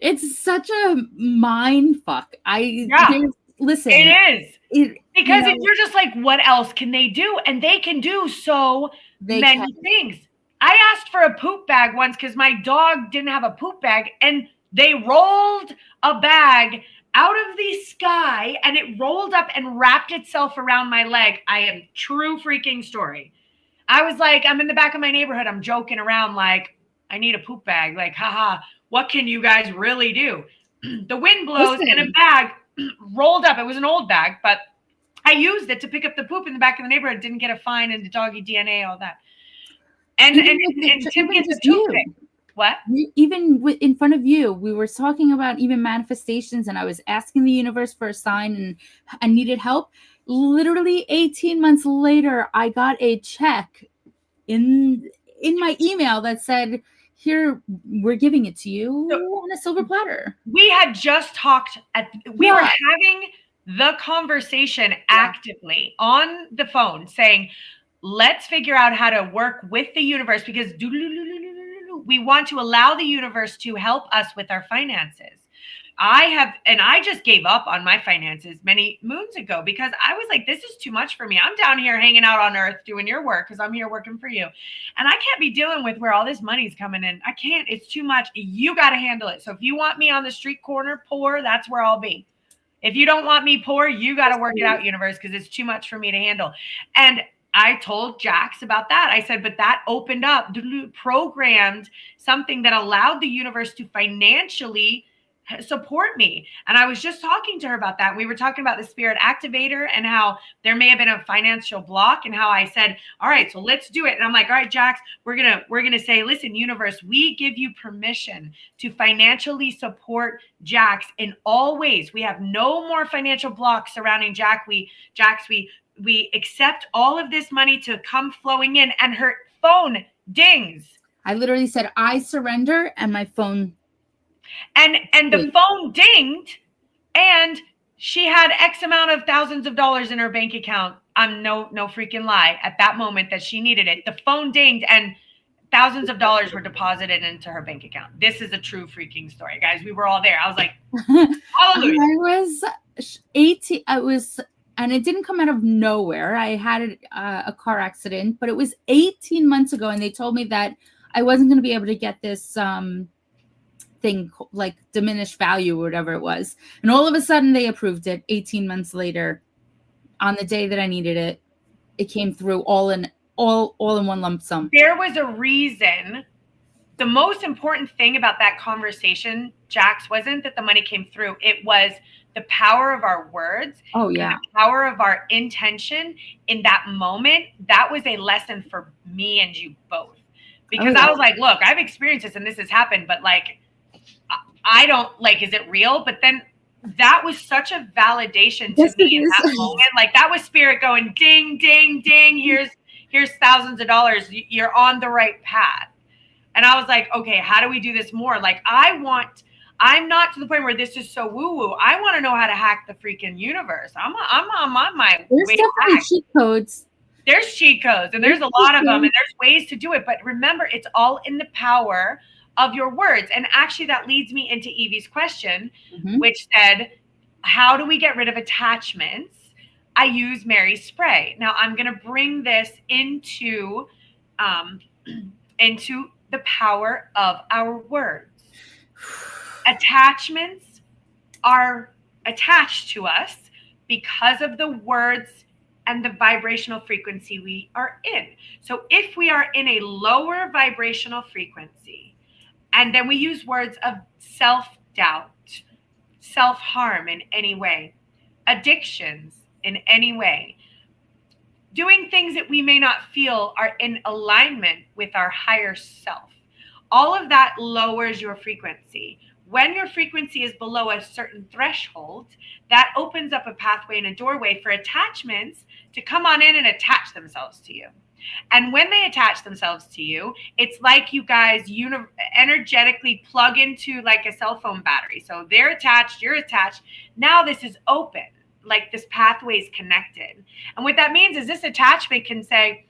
It's such a mind fuck. Listen. It is. Because if you're just like, what else can they do? And they can do so many things. I asked for a poop bag once because my dog didn't have a poop bag, and they rolled a bag out of the sky and it rolled up and wrapped itself around my leg. I am true freaking story. I was like, I'm in the back of my neighborhood. I'm joking around like, I need a poop bag. Like, haha, what can you guys really do? The wind blows and a bag rolled up. It was an old bag, but I used it to pick up the poop in the back of the neighborhood. Didn't get a fine and the doggy DNA, all that. And Tim gets a toothpick. What? Even in front of you, we were talking about even manifestations, and I was asking the universe for a sign, and I needed help. Literally 18 months later, I got a check in my email that said, here, we're giving it to you on a silver platter. We had just talked we were having the conversation actively on the phone saying, let's figure out how to work with the universe, because we want to allow the universe to help us with our finances. I just gave up on my finances many moons ago because I was like, this is too much for me. I'm down here hanging out on earth doing your work because I'm here working for you. And I can't be dealing with where all this money's coming in. I can't. It's too much. You got to handle it. So if you want me on the street corner poor, that's where I'll be. If you don't want me poor, you got to work it out, universe, because it's too much for me to handle. And I told Jax about that. I said, but that opened up, programmed something that allowed the universe to financially support me. And I was just talking to her about that. We were talking about the spirit activator and how there may have been a financial block, and how I said, all right, so let's do it. And I'm like, all right, Jax, we're going to say, listen, universe, we give you permission to financially support Jax in all ways. We have no more financial blocks surrounding Jax. We accept all of this money to come flowing in. And her phone dings. I literally said, I surrender, and my phone. And the phone dinged, and she had X amount of thousands of dollars in her bank account. I'm no freaking lie. At that moment that she needed it, the phone dinged and thousands of dollars were deposited into her bank account. This is a true freaking story, guys. We were all there. I was like, hallelujah. I was 18. And it didn't come out of nowhere. I had a car accident, but it was 18 months ago, and they told me that I wasn't going to be able to get this thing like diminished value or whatever it was. And all of a sudden they approved it 18 months later on the day that I needed it. It came through all in one lump sum. There was a reason. The most important thing about that conversation, Jax, wasn't that the money came through. It was the power of our words. Oh, yeah. The power of our intention in that moment. That was a lesson for me and you both. Because I was like, look, I've experienced this and this has happened, but like, I don't like, is it real? But then that was such a validation to me in that moment. Like that was spirit going ding, ding, ding. Here's thousands of dollars. You're on the right path. And I was like, okay, how do we do this more? Like I'm not to the point where this is so woo-woo. I want to know how to hack the freaking universe. I'm on my There's way definitely cheat codes. There's cheat codes, and there's a lot of them, and there's ways to do it. But remember, it's all in the power of your words. And actually that leads me into Evie's question, which said, how do we get rid of attachments? I use Mary's spray. Now I'm going to bring this into the power of our words. Attachments are attached to us because of the words and the vibrational frequency we are in. So if we are in a lower vibrational frequency, and then we use words of self-doubt, self-harm in any way, addictions in any way, doing even things that we may not feel are in alignment with our higher self. All of that lowers your frequency. When your frequency is below a certain threshold, that opens up a pathway and a doorway for attachments to come on in and attach themselves to you. And when they attach themselves to you, it's like you guys energetically plug into like a cell phone battery. So they're attached, you're attached. Now this is open, like this pathway is connected. And what that means is this attachment can say,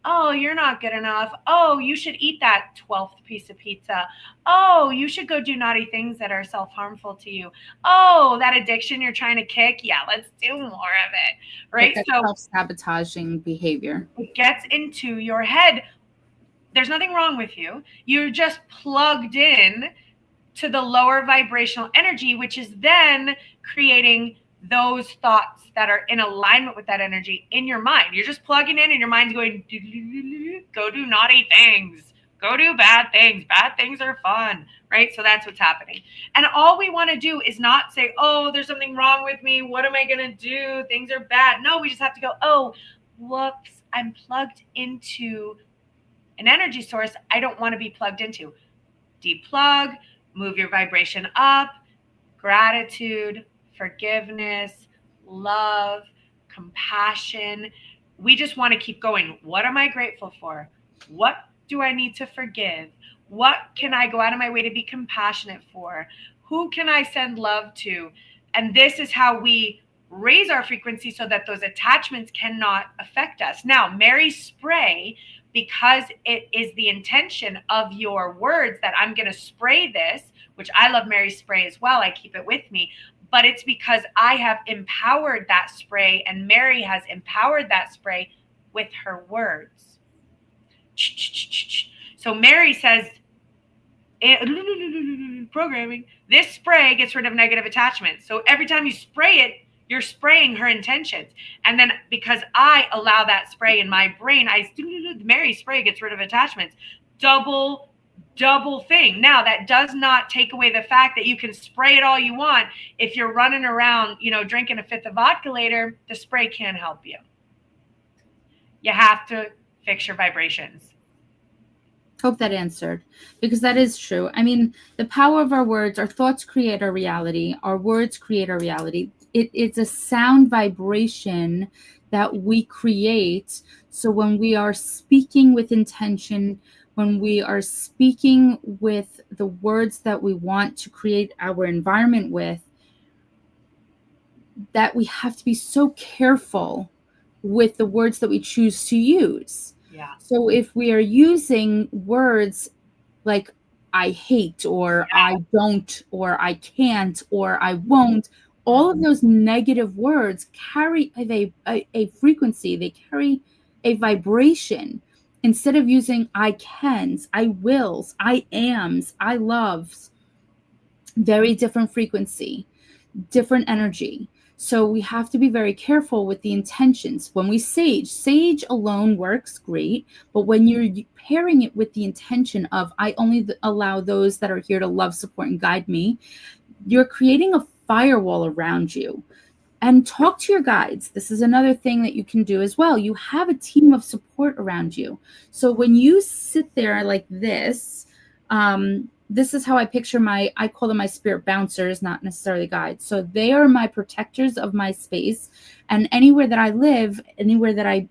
oh, you're not good enough. Oh, you should eat that 12th piece of pizza. Oh, you should go do naughty things that are self-harmful to you. Oh, that addiction you're trying to kick. Yeah, let's do more of it. Right? Like so self-sabotaging behavior. It gets into your head. There's nothing wrong with you. You're just plugged in to the lower vibrational energy, which is then creating those thoughts that are in alignment with that energy in your mind. You're just plugging in and your mind's going, go do naughty things, go do bad things. Bad things are fun, right? So that's what's happening. And all we want to do is not say, oh, there's something wrong with me. What am I going to do? Things are bad. No, we just have to go, oh, whoops, I'm plugged into an energy source I don't want to be plugged into. Deplug, move your vibration up, gratitude, forgiveness, love, compassion. We just want to keep going. What am I grateful for? What do I need to forgive? What can I go out of my way to be compassionate for? Who can I send love to? And this is how we raise our frequency so that those attachments cannot affect us. Now, Mary spray, because it is the intention of your words that I'm going to spray this, which I love Mary spray as well. I keep it with me. But it's because I have empowered that spray and Mary has empowered that spray with her words. So Mary says, programming, this spray gets rid of negative attachments. So every time you spray it, you're spraying her intentions. And then because I allow that spray in my brain, Mary spray gets rid of attachments. Double thing. Now, that does not take away the fact that you can spray it all you want. If you're running around, drinking a fifth of vodka later, the spray can't help you. You have to fix your vibrations. Hope that answered, because that is true. I mean, the power of our words, our thoughts create our reality. Our words create our reality. It's a sound vibration that we create. So when we are speaking with intention, when we are speaking with the words that we want to create our environment with, that we have to be so careful with the words that we choose to use. Yeah. So if we are using words like I hate, or I don't, or I can't, or I won't, all of those negative words carry a frequency, they carry a vibration. Instead of using I cans, I wills, I ams, I loves, very different frequency, different energy. So we have to be very careful with the intentions. When we sage alone works great, but when you're pairing it with the intention of I only allow those that are here to love, support, and guide me, you're creating a firewall around you. And talk to your guides. This is another thing that you can do as well. You have a team of support around you. So when you sit there like this, this is how I picture I call them my spirit bouncers, not necessarily guides. So they are my protectors of my space. And anywhere that I live, anywhere that I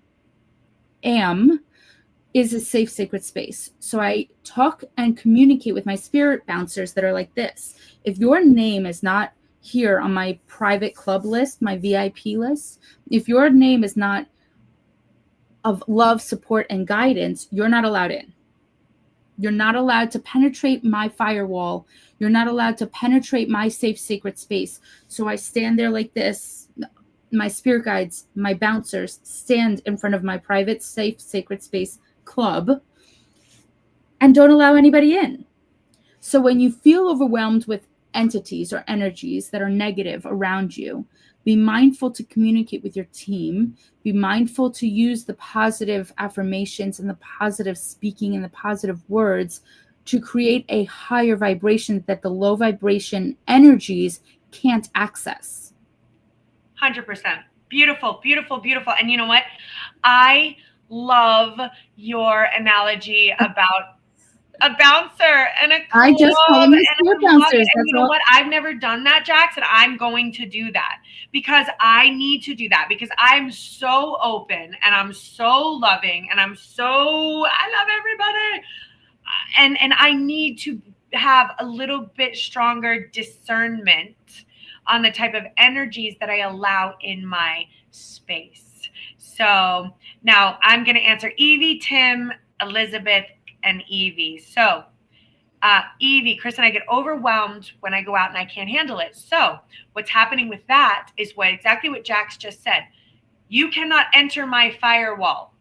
am, is a safe, sacred space. So I talk and communicate with my spirit bouncers that are like this. If your name is not here on my private club list, my VIP list, if your name is not of love, support, and guidance, you're not allowed in. You're not allowed to penetrate my firewall. You're not allowed to penetrate my safe, sacred space. So I stand there like this. My spirit guides, my bouncers stand in front of my private, safe, sacred space club and don't allow anybody in. So when you feel overwhelmed with entities or energies that are negative around you, be mindful to communicate with your team. Be mindful to use the positive affirmations and the positive speaking and the positive words to create a higher vibration that the low vibration energies can't access. 100%. Beautiful, beautiful, beautiful. And you know what? I love your analogy about a bouncer and a club. I just call them the And spirit I love it. bouncers. And That's you know all. what? I've never done that, Jax, and I'm going to do that because I need to do that because I'm so open and I'm so loving and I love everybody. And I need to have a little bit stronger discernment on the type of energies that I allow in my space. So now I'm going to answer Evie, Tim, Elizabeth, and Evie. So Evie, Kris, and I get overwhelmed when I go out and I can't handle it. So what's happening with that is exactly what Jax just said. You cannot enter my firewall.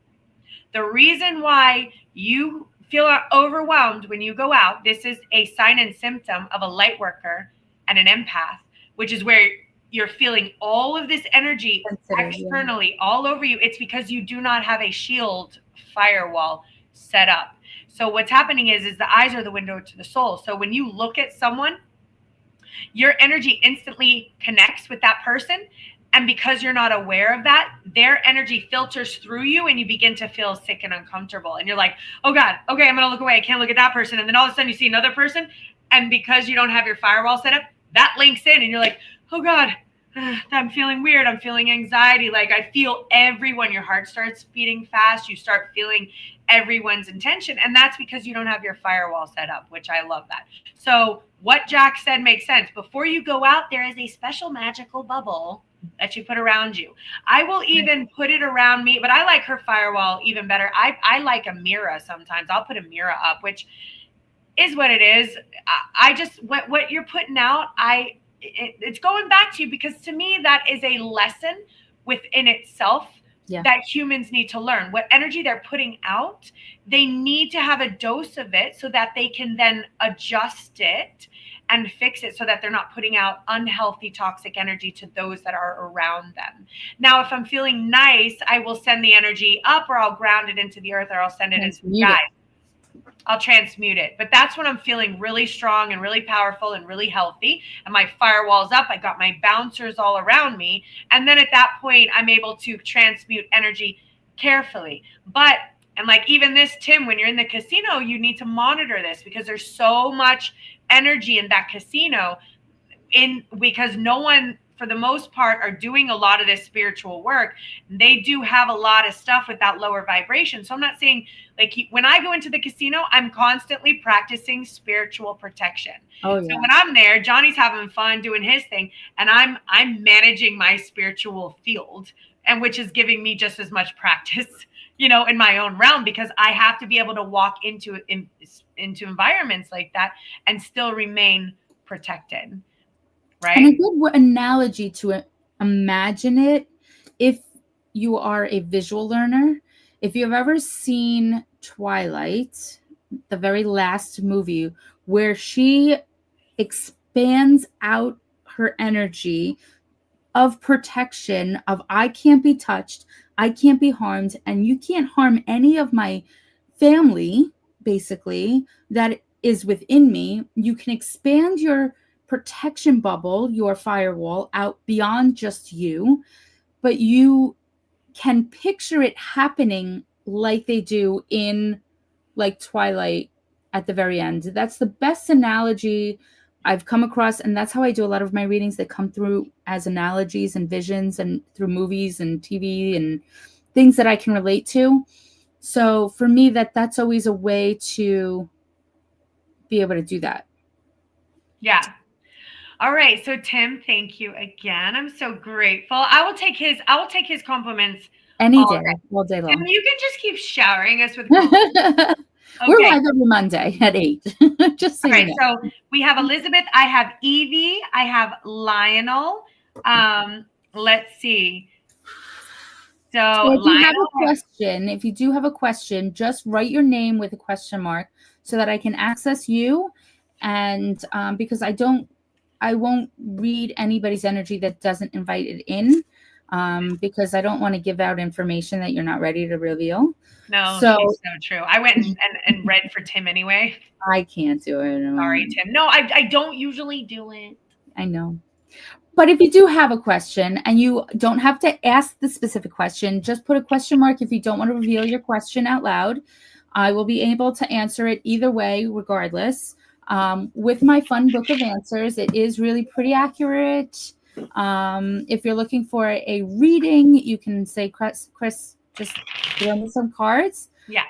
The reason why you feel overwhelmed when you go out, this is a sign and symptom of a light worker and an empath, which is where you're feeling all of this energy externally all over you. It's because you do not have a shield firewall set up. So what's happening is the eyes are the window to the soul. So when you look at someone, your energy instantly connects with that person. And because you're not aware of that, their energy filters through you and you begin to feel sick and uncomfortable. And you're like, oh God, okay, I'm going to look away. I can't look at that person. And then all of a sudden you see another person. And because you don't have your firewall set up, that links in and you're like, oh God, I'm feeling weird. I'm feeling anxiety. Like I feel everyone, your heart starts beating fast. You start feeling everyone's intention. And that's because you don't have your firewall set up, which I love that. So what Jack said makes sense. Before you go out, there is a special magical bubble that you put around you. I will even put it around me, but I like her firewall even better. I like a mirror sometimes. I'll put a mirror up, which is what it is. I just, what you're putting out, it's going back to you because to me, that is a lesson within itself that humans need to learn. What energy they're putting out, they need to have a dose of it so that they can then adjust it and fix it so that they're not putting out unhealthy, toxic energy to those that are around them. Now, if I'm feeling nice, I will send the energy up or I'll ground it into the earth or I'll send it into the sky. I'll transmute it. But that's when I'm feeling really strong and really powerful and really healthy. And my firewall's up. I got my bouncers all around me. And then at that point, I'm able to transmute energy carefully. But, and like even this, Tim, when you're in the casino, you need to monitor this because there's so much energy in that casino because no one, for the most part, are doing a lot of this spiritual work. They do have a lot of stuff with that lower vibration. So I'm not saying like when I go into the casino, I'm constantly practicing spiritual protection. Oh, yeah. So when I'm there, Johnny's having fun doing his thing, and I'm managing my spiritual field, and which is giving me just as much practice, you know, in my own realm, because I have to be able to walk into environments like that and still remain protected. Right. And a good analogy to imagine it, if you are a visual learner, if you've ever seen Twilight, the very last movie, where she expands out her energy of protection, of I can't be touched, I can't be harmed, and you can't harm any of my family, basically, that is within me. You can expand your protection bubble, your firewall, out beyond just you, but you can picture it happening like they do in like Twilight at the very end. That's the best analogy I've come across, and that's how I do a lot of my readings. That come through as analogies and visions and through movies and TV and things that I can relate to. So for me, that's always a way to be able to do that. Yeah. All right. So Tim, thank you again. I'm so grateful. I will take his compliments any day, all day long. Tim, you can just keep showering us with compliments. Okay. We're live every Monday at 8. Just so you know. So we have Elizabeth. I have Evie. I have Lionel. Let's see. So if you do have a question, just write your name with a question mark so that I can access you. And because I won't read anybody's energy that doesn't invite it in, because I don't want to give out information that you're not ready to reveal. No, so true. I went and read for Tim anyway. I can't do it. Sorry, Tim. No, I don't usually do it. I know. But if you do have a question, and you don't have to ask the specific question, just put a question mark if you don't want to reveal your question out loud. I will be able to answer it either way, regardless. With my fun book of answers, it is really pretty accurate. If you're looking for a reading, you can say, Kris, just throw me some cards. Yeah.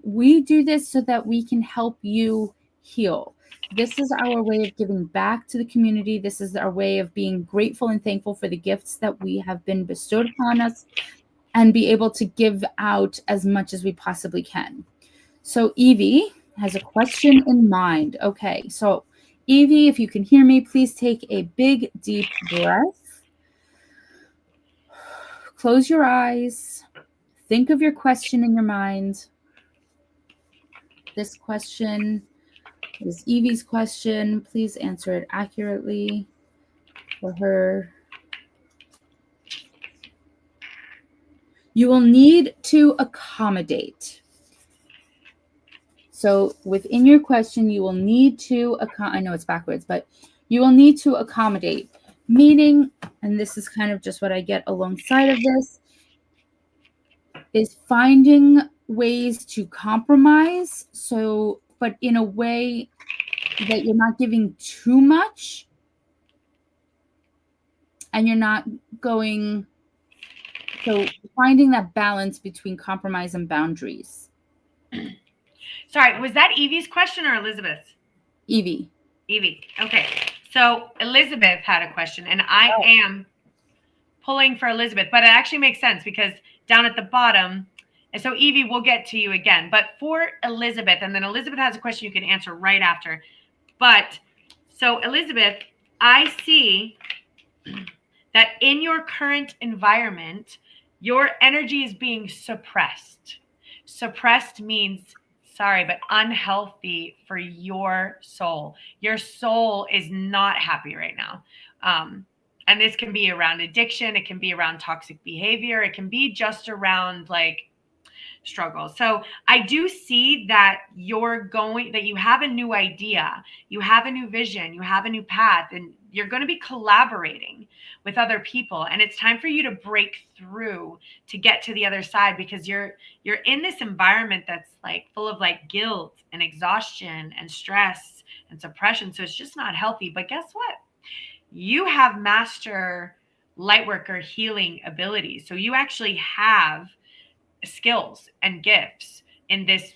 We do this so that we can help you heal. This is our way of giving back to the community. This is our way of being grateful and thankful for the gifts that we have been bestowed upon us, and be able to give out as much as we possibly can. So Evie has a question in mind. Okay, so Evie, if you can hear me, please take a big, deep breath. Close your eyes. Think of your question in your mind. This question is Evie's question. Please answer it accurately for her. You will need to accommodate. So within your question, you will need to, I know it's backwards, but you will need to accommodate. Meaning, and this is kind of just what I get alongside of this, is finding ways to compromise. So, but in a way that you're not giving too much, and you're not going, so finding that balance between compromise and boundaries. Sorry, was that Evie's question or Elizabeth's? Evie. Okay. So Elizabeth had a question, and I am pulling for Elizabeth, but it actually makes sense because down at the bottom, and so Evie, we'll get to you again, but for Elizabeth, and then Elizabeth has a question you can answer right after. But so Elizabeth, I see that in your current environment, your energy is being suppressed. Suppressed means, sorry, but unhealthy for your soul. Your soul is not happy right now. And this can be around addiction. It can be around toxic behavior. It can be just around like struggle. So I do see that that you have a new idea, you have a new vision, you have a new path, and you're going to be collaborating with other people. And it's time for you to break through to get to the other side, because you're in this environment that's like full of like guilt and exhaustion and stress and suppression. So it's just not healthy. But guess what? You have master lightworker healing abilities. So you actually have skills and gifts in this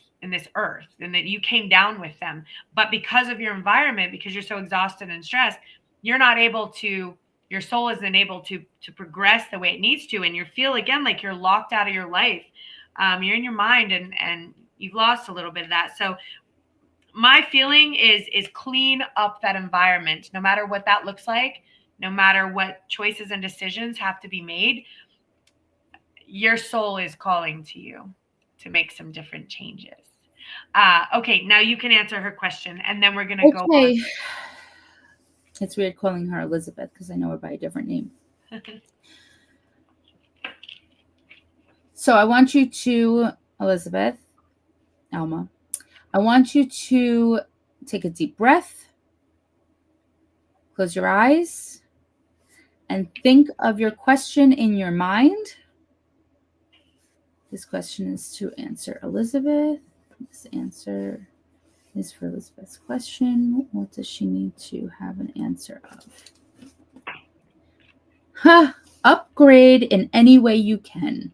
earth, and that you came down with them. But because of your environment, because you're so exhausted and stressed, you're not able to, your soul isn't able to progress the way it needs to. And you feel again like you're locked out of your life. You're in your mind, and you've lost a little bit of that. So my feeling is clean up that environment, no matter what that looks like, no matter what choices and decisions have to be made. Your soul is calling to you to make some different changes. Okay, now you can answer her question, and then we're going to go on. It's weird calling her Elizabeth because I know her by a different name. So I want you to, Elizabeth, Alma, I want you to take a deep breath, close your eyes, and think of your question in your mind. This question is to answer Elizabeth. This answer is for Elizabeth's question. What does she need to have an answer of? Upgrade in any way you can.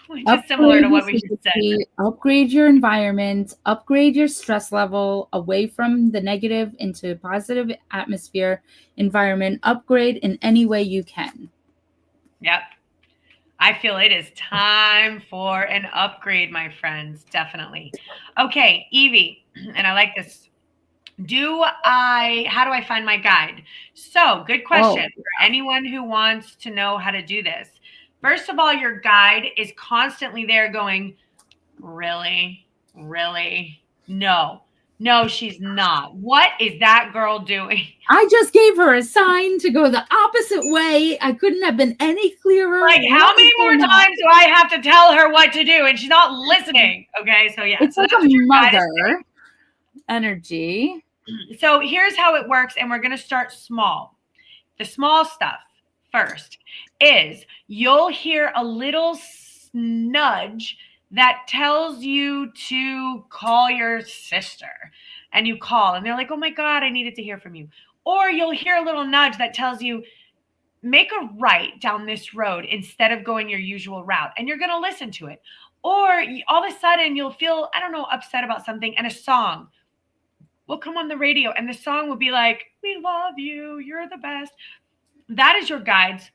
Which is similar to what we just said. Upgrade your environment, upgrade your stress level away from the negative into positive atmosphere, environment, upgrade in any way you can. Yep. I feel it is time for an upgrade, my friends. Definitely. Okay, Evie, and I like this. How do I find my guide? So good question for anyone who wants to know how to do this. First of all, your guide is constantly there going, really? No, she's not. What is that girl doing? I just gave her a sign to go the opposite way. I couldn't have been any clearer. Like, how many more times do I have to tell her what to do? And she's not listening. Okay, so yeah. It's so like a mother energy. So here's how it works, and we're going to start small. The small stuff first is you'll hear a little nudge that tells you to call your sister, and you call and they're like, oh my God, I needed to hear from you. Or you'll hear a little nudge that tells you, make a right down this road instead of going your usual route, and you're going to listen to it. Or all of a sudden you'll feel, I don't know, upset about something, and a song will come on the radio, and the song will be like, we love you, you're the best. That is your guides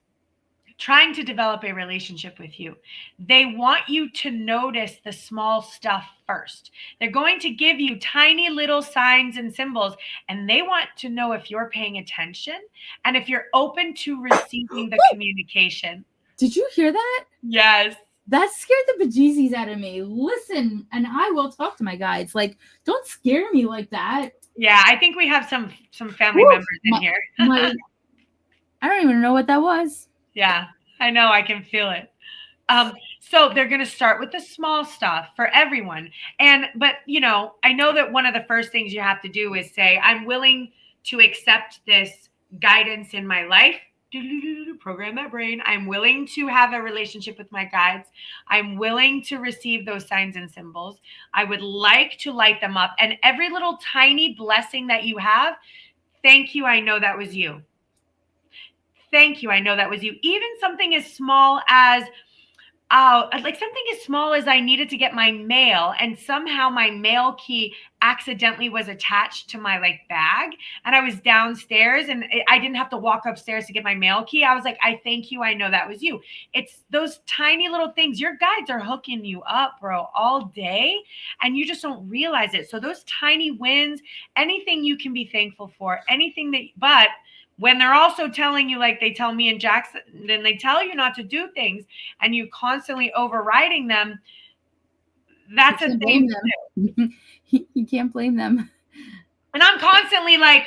trying to develop a relationship with you. They want you to notice the small stuff first. They're going to give you tiny little signs and symbols, and they want to know if you're paying attention and if you're open to receiving the communication. Did you hear that? Yes. That scared the bejesus out of me. Listen, and I will talk to my guides. Like, don't scare me like that. Yeah, I think we have some family members in here. I don't even know what that was. Yeah, I know. I can feel it. So they're going to start with the small stuff for everyone. But I know that one of the first things you have to do is say, I'm willing to accept this guidance in my life. Program that brain. I'm willing to have a relationship with my guides. I'm willing to receive those signs and symbols. I would like to light them up. And every little tiny blessing that you have, thank you. I know that was you. Thank you. I know that was you. Even something as small as, something as small as I needed to get my mail, and somehow my mail key accidentally was attached to my bag, and I was downstairs and I didn't have to walk upstairs to get my mail key. I was like, I thank you. I know that was you. It's those tiny little things. Your guides are hooking you up, bro, all day, and you just don't realize it. So those tiny wins, anything you can be thankful for, but when they're also telling you, like they tell me and Jackson, then they tell you not to do things and you constantly overriding them, that's a thing. You can't blame them. And I'm constantly like,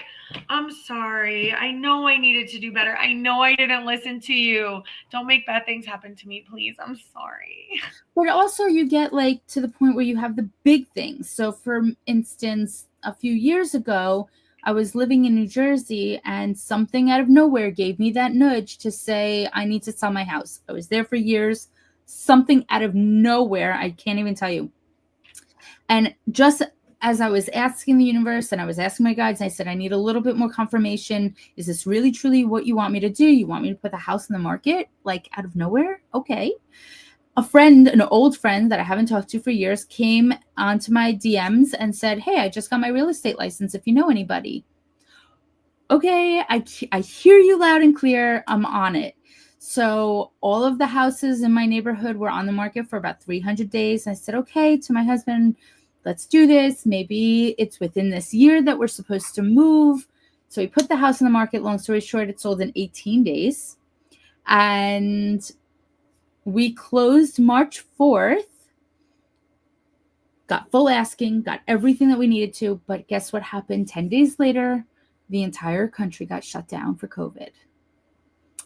I'm sorry. I know I needed to do better. I know I didn't listen to you. Don't make bad things happen to me, please. I'm sorry. But also you get to the point where you have the big things. So for instance, a few years ago, I was living in New Jersey, and something out of nowhere gave me that nudge to say, I need to sell my house. I was there for years. Something out of nowhere. I can't even tell you. And just as I was asking the universe and I was asking my guides, I said, I need a little bit more confirmation. Is this really, truly what you want me to do? You want me to put the house in the market, out of nowhere? Okay. A friend, an old friend that I haven't talked to for years, came onto my DMs and said, hey, I just got my real estate license if you know anybody. Okay, I hear you loud and clear. I'm on it. So all of the houses in my neighborhood were on the market for about 300 days. I said, okay, to my husband, let's do this. Maybe it's within this year that we're supposed to move. So we put the house in the market. Long story short, it sold in 18 days. And we closed March 4th, got full asking, got everything that we needed to. But guess what happened? 10 days later, the entire country got shut down for COVID.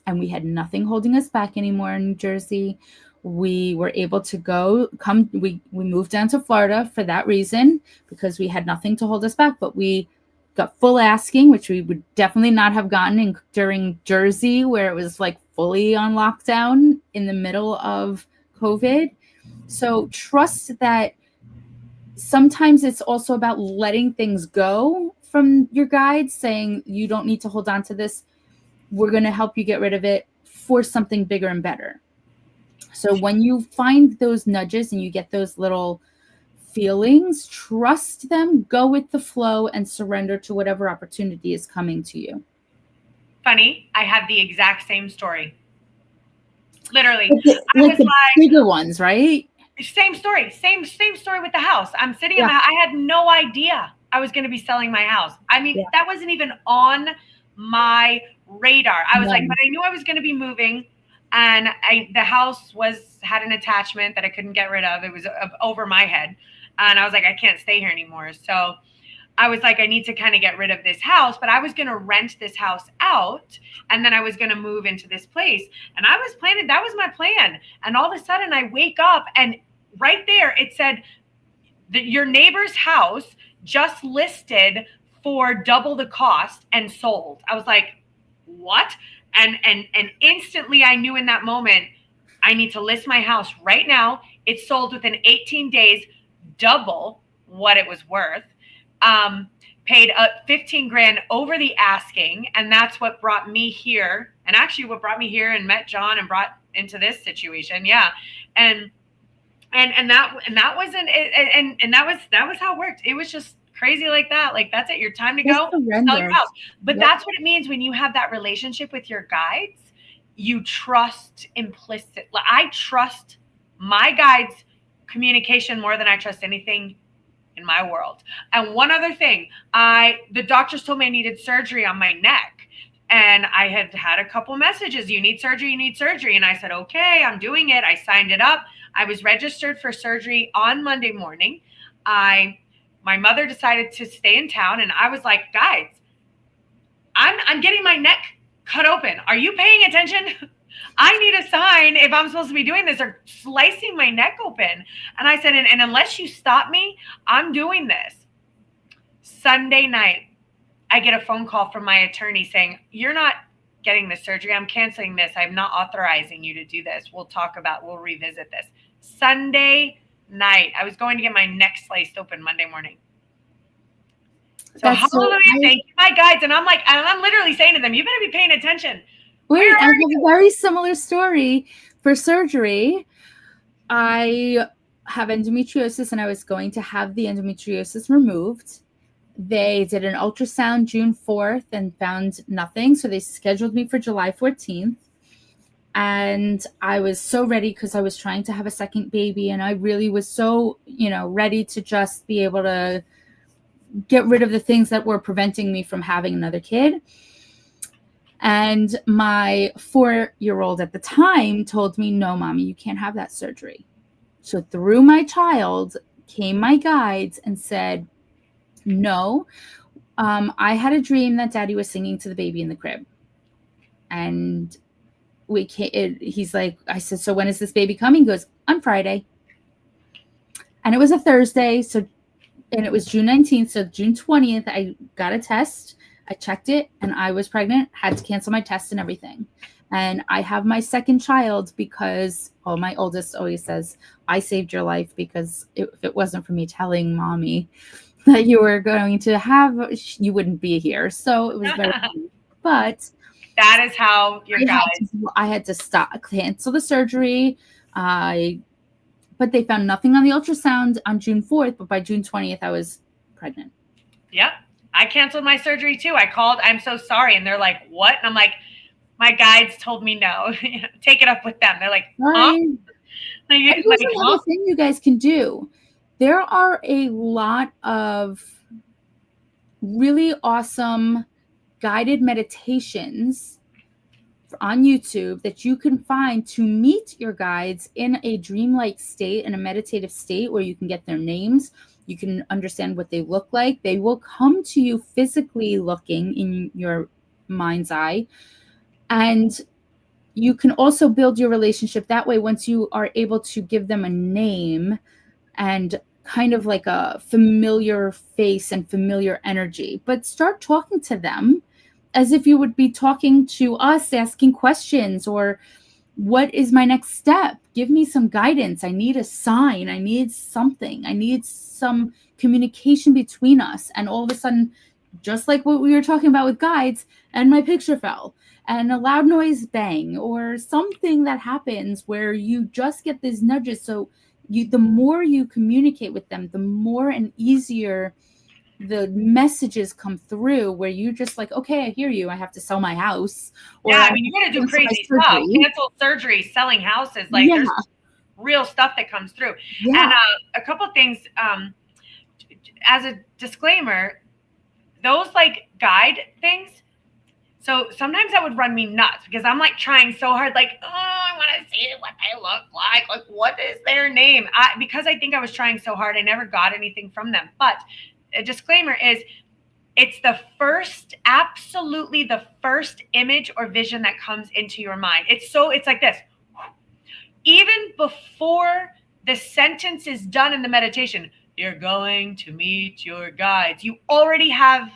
And we had nothing holding us back anymore in New Jersey. We were able to we moved down to Florida for that reason, because we had nothing to hold us back. But we got full asking, which we would definitely not have gotten during Jersey, where it was fully on lockdown in the middle of COVID. So trust that sometimes it's also about letting things go from your guides, saying you don't need to hold on to this. We're going to help you get rid of it for something bigger and better. So when you find those nudges and you get those little feelings, trust them, go with the flow, and surrender to whatever opportunity is coming to you. Funny, I have the exact same story. Literally. I was the bigger ones, right? Same story. Same story with the house. I'm sitting in I had no idea I was going to be selling my house. I mean, that wasn't even on my radar. I was but I knew I was going to be moving, and the house had an attachment that I couldn't get rid of. It was over my head. And I was like, I can't stay here anymore. So I was like, I need to kind of get rid of this house, but I was going to rent this house out, and then I was going to move into this place. And I was planning, that was my plan. And all of a sudden I wake up, and right there it said that your neighbor's house just listed for double the cost and sold. I was like, what? And instantly I knew in that moment, I need to list my house right now. It sold within 18 days, double what it was worth. Paid 15 grand over the asking. And that's what brought me here. And actually what brought me here and met John and brought into this situation. Yeah. And that was how it worked. It was just crazy like that. Like, that's it. Your time to go sell your house. But that's what it means when you have that relationship with your guides. You trust implicit. I trust my guides' communication more than I trust anything in my world. And one other thing, the doctors told me I needed surgery on my neck. And I had a couple messages. You need surgery, you need surgery. And I said, okay, I'm doing it. I signed it up. I was registered for surgery on Monday morning. My mother decided to stay in town. And I was like, guys, I'm getting my neck cut open. Are you paying attention? I need a sign if I'm supposed to be doing this or slicing my neck open. And I said, and unless you stop me, I'm doing this. Sunday night, I get a phone call from my attorney saying, you're not getting this surgery. I'm canceling this. I'm not authorizing you to do this. We'll revisit this. Sunday night, I was going to get my neck sliced open Monday morning. So hallelujah, thank you, my guides. And I'm literally saying to them, you better be paying attention. Wait, I have a very similar story for surgery. I have endometriosis and I was going to have the endometriosis removed. They did an ultrasound June 4th and found nothing. So they scheduled me for July 14th. And I was so ready because I was trying to have a second baby. And I really was so, ready to just be able to get rid of the things that were preventing me from having another kid. And my 4-year-old at the time told me, no, mommy, you can't have that surgery. So through my child came my guides and said, no, I had a dream that daddy was singing to the baby in the crib. And he's like, I said, so when is this baby coming? He goes, on Friday. And it was a Thursday. And it was June 19th. So June 20th, I got a test. I checked it and I was pregnant, had to cancel my test and everything. And I have my second child because, my oldest always says, I saved your life because if it wasn't for me telling mommy that you were going to have, you wouldn't be here. So it was very funny. But that is how I had to cancel the surgery. But they found nothing on the ultrasound on June 4th. But by June 20th, I was pregnant. Yep. I canceled my surgery too. I called, I'm so sorry. And they're like, what? And I'm like, my guides told me no. Take it up with them. They're like, huh? Here's another thing you guys can do. There are a lot of really awesome guided meditations on YouTube that you can find to meet your guides in a dreamlike state, in a meditative state where you can get their names. You can understand what they look like. They will come to you physically looking in your mind's eye. And you can also build your relationship that way once you are able to give them a name and kind of like a familiar face and familiar energy. But start talking to them as if you would be talking to us, asking questions, or what is my next step? Give me some guidance. I need a sign. I need something. I need some communication between us. And all of a sudden, just like what we were talking about with guides, and my picture fell, and a loud noise bang, or something that happens where you just get these nudges. So the more you communicate with them, the more and easier the messages come through, where you're just like, okay, I hear you. I have to sell my house. Or I mean, you're going to do crazy stuff. Cancel surgery, selling houses. Like there's real stuff that comes through. Yeah. And a couple of things, as a disclaimer, those like guide things. So sometimes that would run me nuts because I'm like trying so hard, like, oh, I want to see what they look like. Like, what is their name? Because I think I was trying so hard, I never got anything from them. But a disclaimer is it's absolutely the first image or vision that comes into your mind. It's like this. Even before the sentence is done in the meditation, you're going to meet your guides. You already have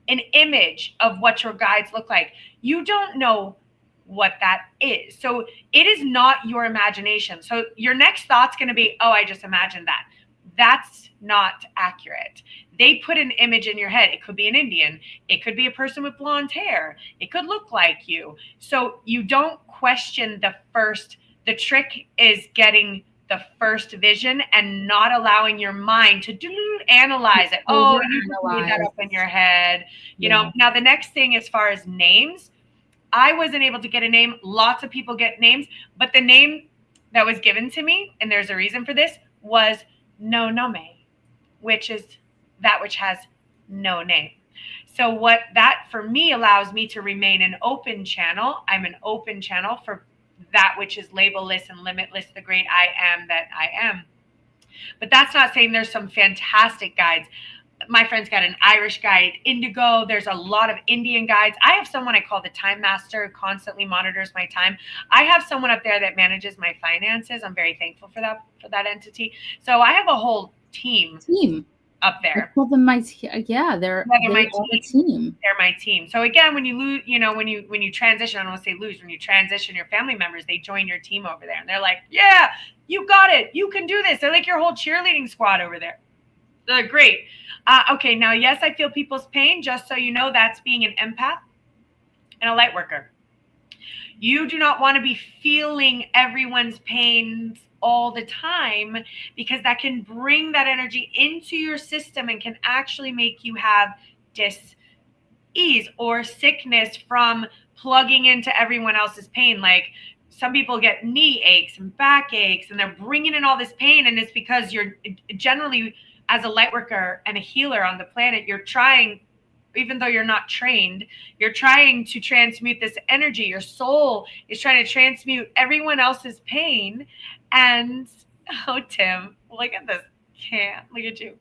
an image of what your guides look like. You don't know what that is. So it is not your imagination. So your next thought's going to be, oh, I just imagined that. That's not accurate. They put an image in your head. It could be an Indian. It could be a person with blonde hair. It could look like you. So you don't question the trick is getting the first vision and not allowing your mind to analyze it. Oh, you made that up in your head. You know, now the next thing as far as names, I wasn't able to get a name. Lots of people get names, but the name that was given to me, and there's a reason for this, was no nome, which is that which has no name. So what that for me allows me to remain an open channel. I'm an open channel for that which is labelless and limitless, the great I am that I am. But that's not saying there's some fantastic guides. My friend's got an Irish guide, Indigo. There's a lot of Indian guides. I have someone I call the time master who constantly monitors my time. I have someone up there that manages my finances. I'm very thankful for that entity. So I have a whole team up there. Well, they're my team. They're my team. So again, when you lose, you know, when you transition, I don't want to say lose, when you transition your family members, they join your team over there and they're like, yeah, you got it. You can do this. They're like your whole cheerleading squad over there. They're great. Okay, now, yes, I feel people's pain. Just so you know, that's being an empath and a light worker. You do not want to be feeling everyone's pains all the time, because that can bring that energy into your system and can actually make you have dis-ease or sickness from plugging into everyone else's pain. Like some people get knee aches and back aches and they're bringing in all this pain, and it's because you're generally, as a light worker and a healer on the planet, you're trying, even though you're not trained, you're trying to transmute this energy. Your soul is trying to transmute everyone else's pain. And, oh, Tim, look at this. Yeah, look at you.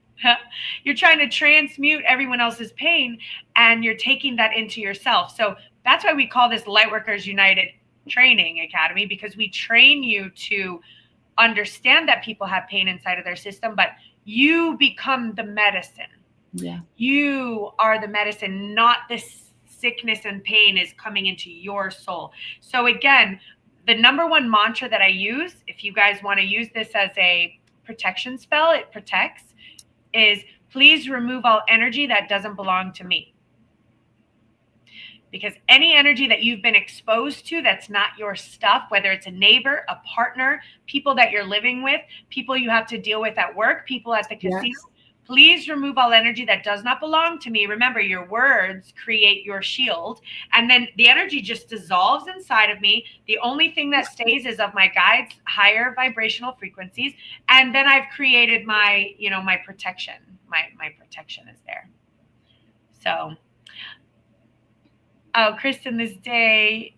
You're trying to transmute everyone else's pain, and you're taking that into yourself. So that's why we call this Lightworkers United Training Academy, because we train you to understand that people have pain inside of their system, but you become the medicine. Yeah. You are the medicine, not this sickness and pain is coming into your soul. So again, the number one mantra that I use, if you guys want to use this as a protection spell, it protects, is please remove all energy that doesn't belong to me. Because any energy that you've been exposed to that's not your stuff, whether it's a neighbor, a partner, people that you're living with, people you have to deal with at work, people at the casino, please remove all energy that does not belong to me. Remember, your words create your shield, and then the energy just dissolves inside of me. The only thing that stays is of my guides' higher vibrational frequencies, and then I've created my, you know, my protection. My protection is there. So, oh, Kristen, this day,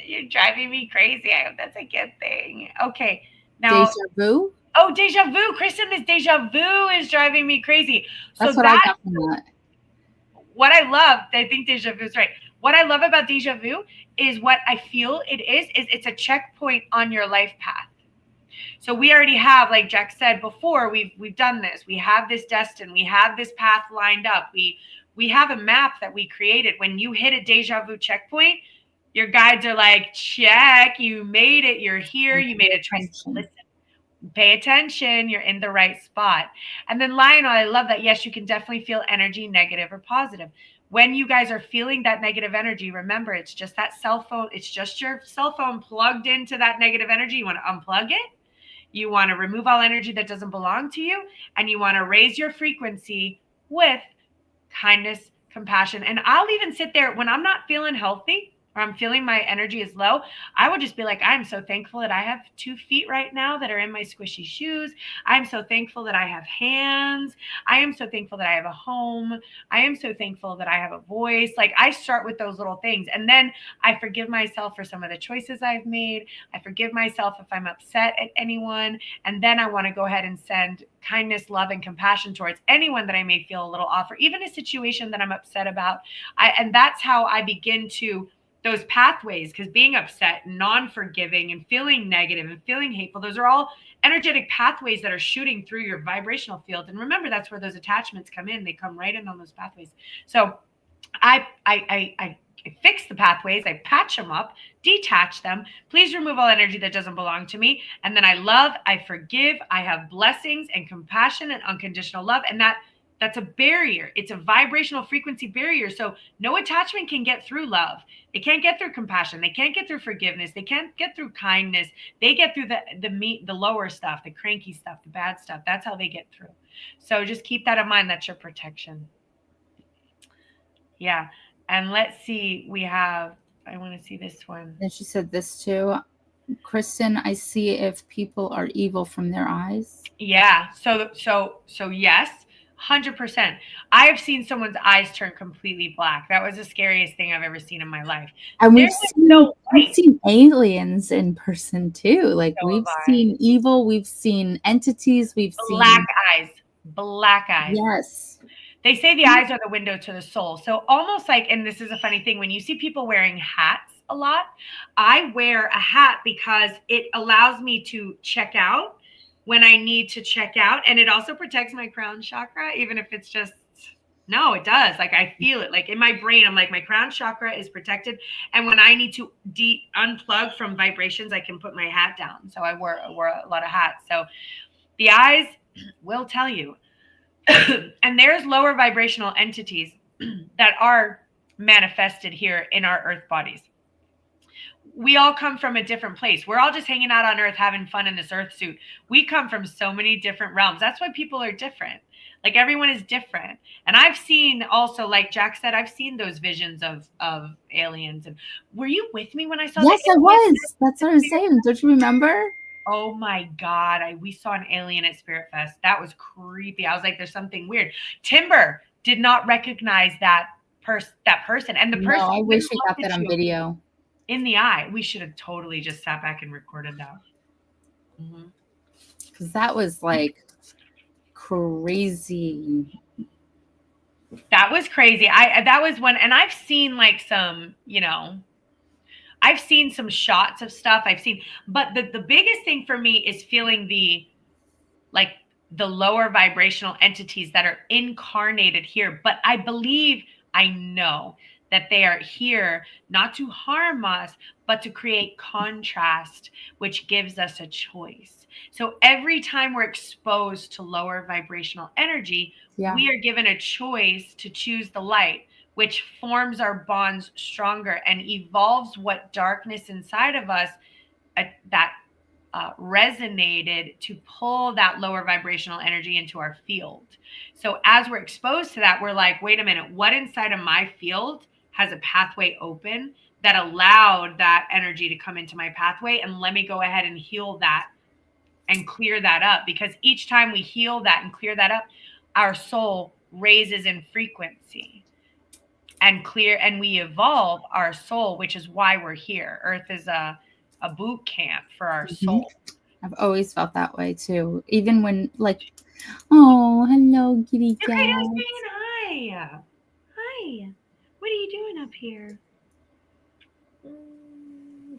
you're driving me crazy. I hope that's a good thing. Okay, now Deja vu. Oh, deja vu. Kristen, this deja vu is driving me crazy. That's what I got from that. What I love, I think deja vu is right. What I love about deja vu is what I feel it is it's a checkpoint on your life path. So we already have, like Jack said before, we've done this. We have this destined. We have this path lined up. We have a map that we created. When you hit a deja vu checkpoint, your guides are like, check, you made it. You're here. You made a choice to listen. Pay attention, you're in the right spot. And then Lionel, I love that. Yes, you can definitely feel energy, negative or positive. When you guys are feeling that negative energy, remember, it's just that cell phone. It's just your cell phone plugged into that negative energy. You want to unplug it. You want to remove all energy that doesn't belong to you. And you want to raise your frequency with kindness, compassion. And I'll even sit there when I'm not feeling healthy, or I'm feeling my energy is low, I would just be like, I'm so thankful that I have 2 feet right now that are in my squishy shoes. I'm so thankful that I have hands. I am so thankful that I have a home. I am so thankful that I have a voice. Like, I start with those little things. And then I forgive myself for some of the choices I've made. I forgive myself if I'm upset at anyone. And then I want to go ahead and send kindness, love, and compassion towards anyone that I may feel a little off, or even a situation that I'm upset about. And that's how I begin to those pathways, because being upset, non-forgiving, and feeling negative and feeling hateful, those are all energetic pathways that are shooting through your vibrational field. And remember, that's where those attachments come in. They come right in on those pathways. So I fix the pathways, I patch them up, detach them. Please remove all energy that doesn't belong to me. And then I love, I forgive, I have blessings and compassion and unconditional love. And that's a barrier. It's a vibrational frequency barrier. So no attachment can get through love. They can't get through compassion. They can't get through forgiveness. They can't get through kindness. They get through the lower stuff, the cranky stuff, the bad stuff. That's how they get through. So just keep that in mind. That's your protection. Yeah. And let's see, I want to see this one. And she said this too. Kristen, I see if people are evil from their eyes. Yeah. So yes, 100%. I have seen someone's eyes turn completely black. That was the scariest thing I've ever seen in my life. And we've seen aliens in person too. Like we've seen evil, we've seen entities, we've seen black eyes. Yes. They say the eyes are the window to the soul. So almost like, and this is a funny thing, when you see people wearing hats a lot, I wear a hat because it allows me to check out when I need to check out. And it also protects my crown chakra, even if it's just, no, it does. Like I feel it like in my brain, I'm like, my crown chakra is protected. And when I need to unplug from vibrations, I can put my hat down. So I wore a lot of hats. So the eyes will tell you. And there's lower vibrational entities that are manifested here in our earth bodies. We all come from a different place. We're all just hanging out on earth, having fun in this earth suit. We come from so many different realms. That's why people are different. Like everyone is different. And I've seen also, like Jack said, I've seen those visions of aliens. And were you with me when I saw that? Yes, I was. That's what I was saying. Don't you remember? Oh my God. We saw an alien at Spirit Fest. That was creepy. I was like, there's something weird. Timber did not recognize that person. And the person. No, I wish we got that on video. In the eye. We should have totally just sat back and recorded that. Because that was like crazy. That was crazy. That was one. And I've seen like some, I've seen some shots of stuff but the biggest thing for me is feeling the lower vibrational entities that are incarnated here. But I know that they are here not to harm us, but to create contrast, which gives us a choice. So every time we're exposed to lower vibrational energy, we are given a choice to choose the light, which forms our bonds stronger and evolves what darkness inside of us that resonated to pull that lower vibrational energy into our field. So as we're exposed to that, we're like, wait a minute, what inside of my field has a pathway open that allowed that energy to come into my pathway? And let me go ahead and heal that and clear that up. Because each time we heal that and clear that up, our soul raises in frequency and we evolve our soul, which is why we're here. Earth is a boot camp for our soul. I've always felt that way too. Even when oh, hello, kitty cat. Hi. Hi. What are you doing up here?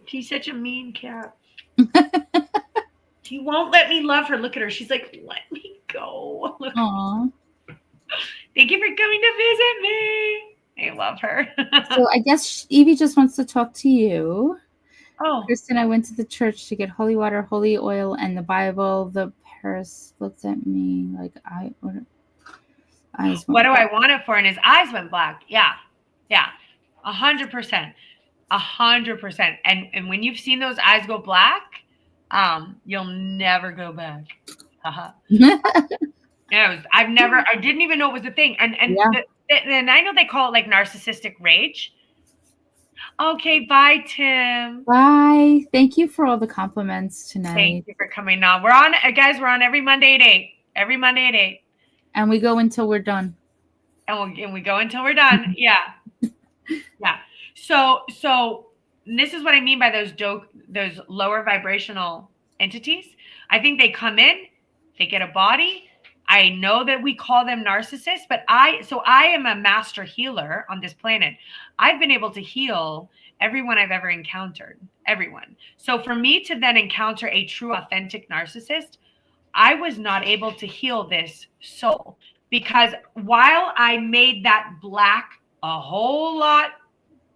She's such a mean cat. She won't let me love her. Look at her. She's like, let me go. Aww. Thank you for coming to visit me. I love her. So I guess Evie just wants to talk to you. Oh. Kristen, I went to the church to get holy water, holy oil, and the Bible. The Paris looked at me like eyes. What do I want it for? And his eyes went black. Yeah. 100%. 100%. And when you've seen those eyes go black, you'll never go back. I didn't even know it was a thing. And I know they call it like narcissistic rage. Okay, bye, Tim. Bye. Thank you for all the compliments tonight. Thank you for coming on. We're on every Monday at 8. Every Monday at 8. And we go until we're done. And we go until we're done. Yeah. So this is what I mean by those lower vibrational entities. I think they come in, they get a body. I know that we call them narcissists, but I am a master healer on this planet. I've been able to heal everyone I've ever encountered, everyone. So for me to then encounter a true, authentic narcissist, I was not able to heal this soul, because while I made that black a whole lot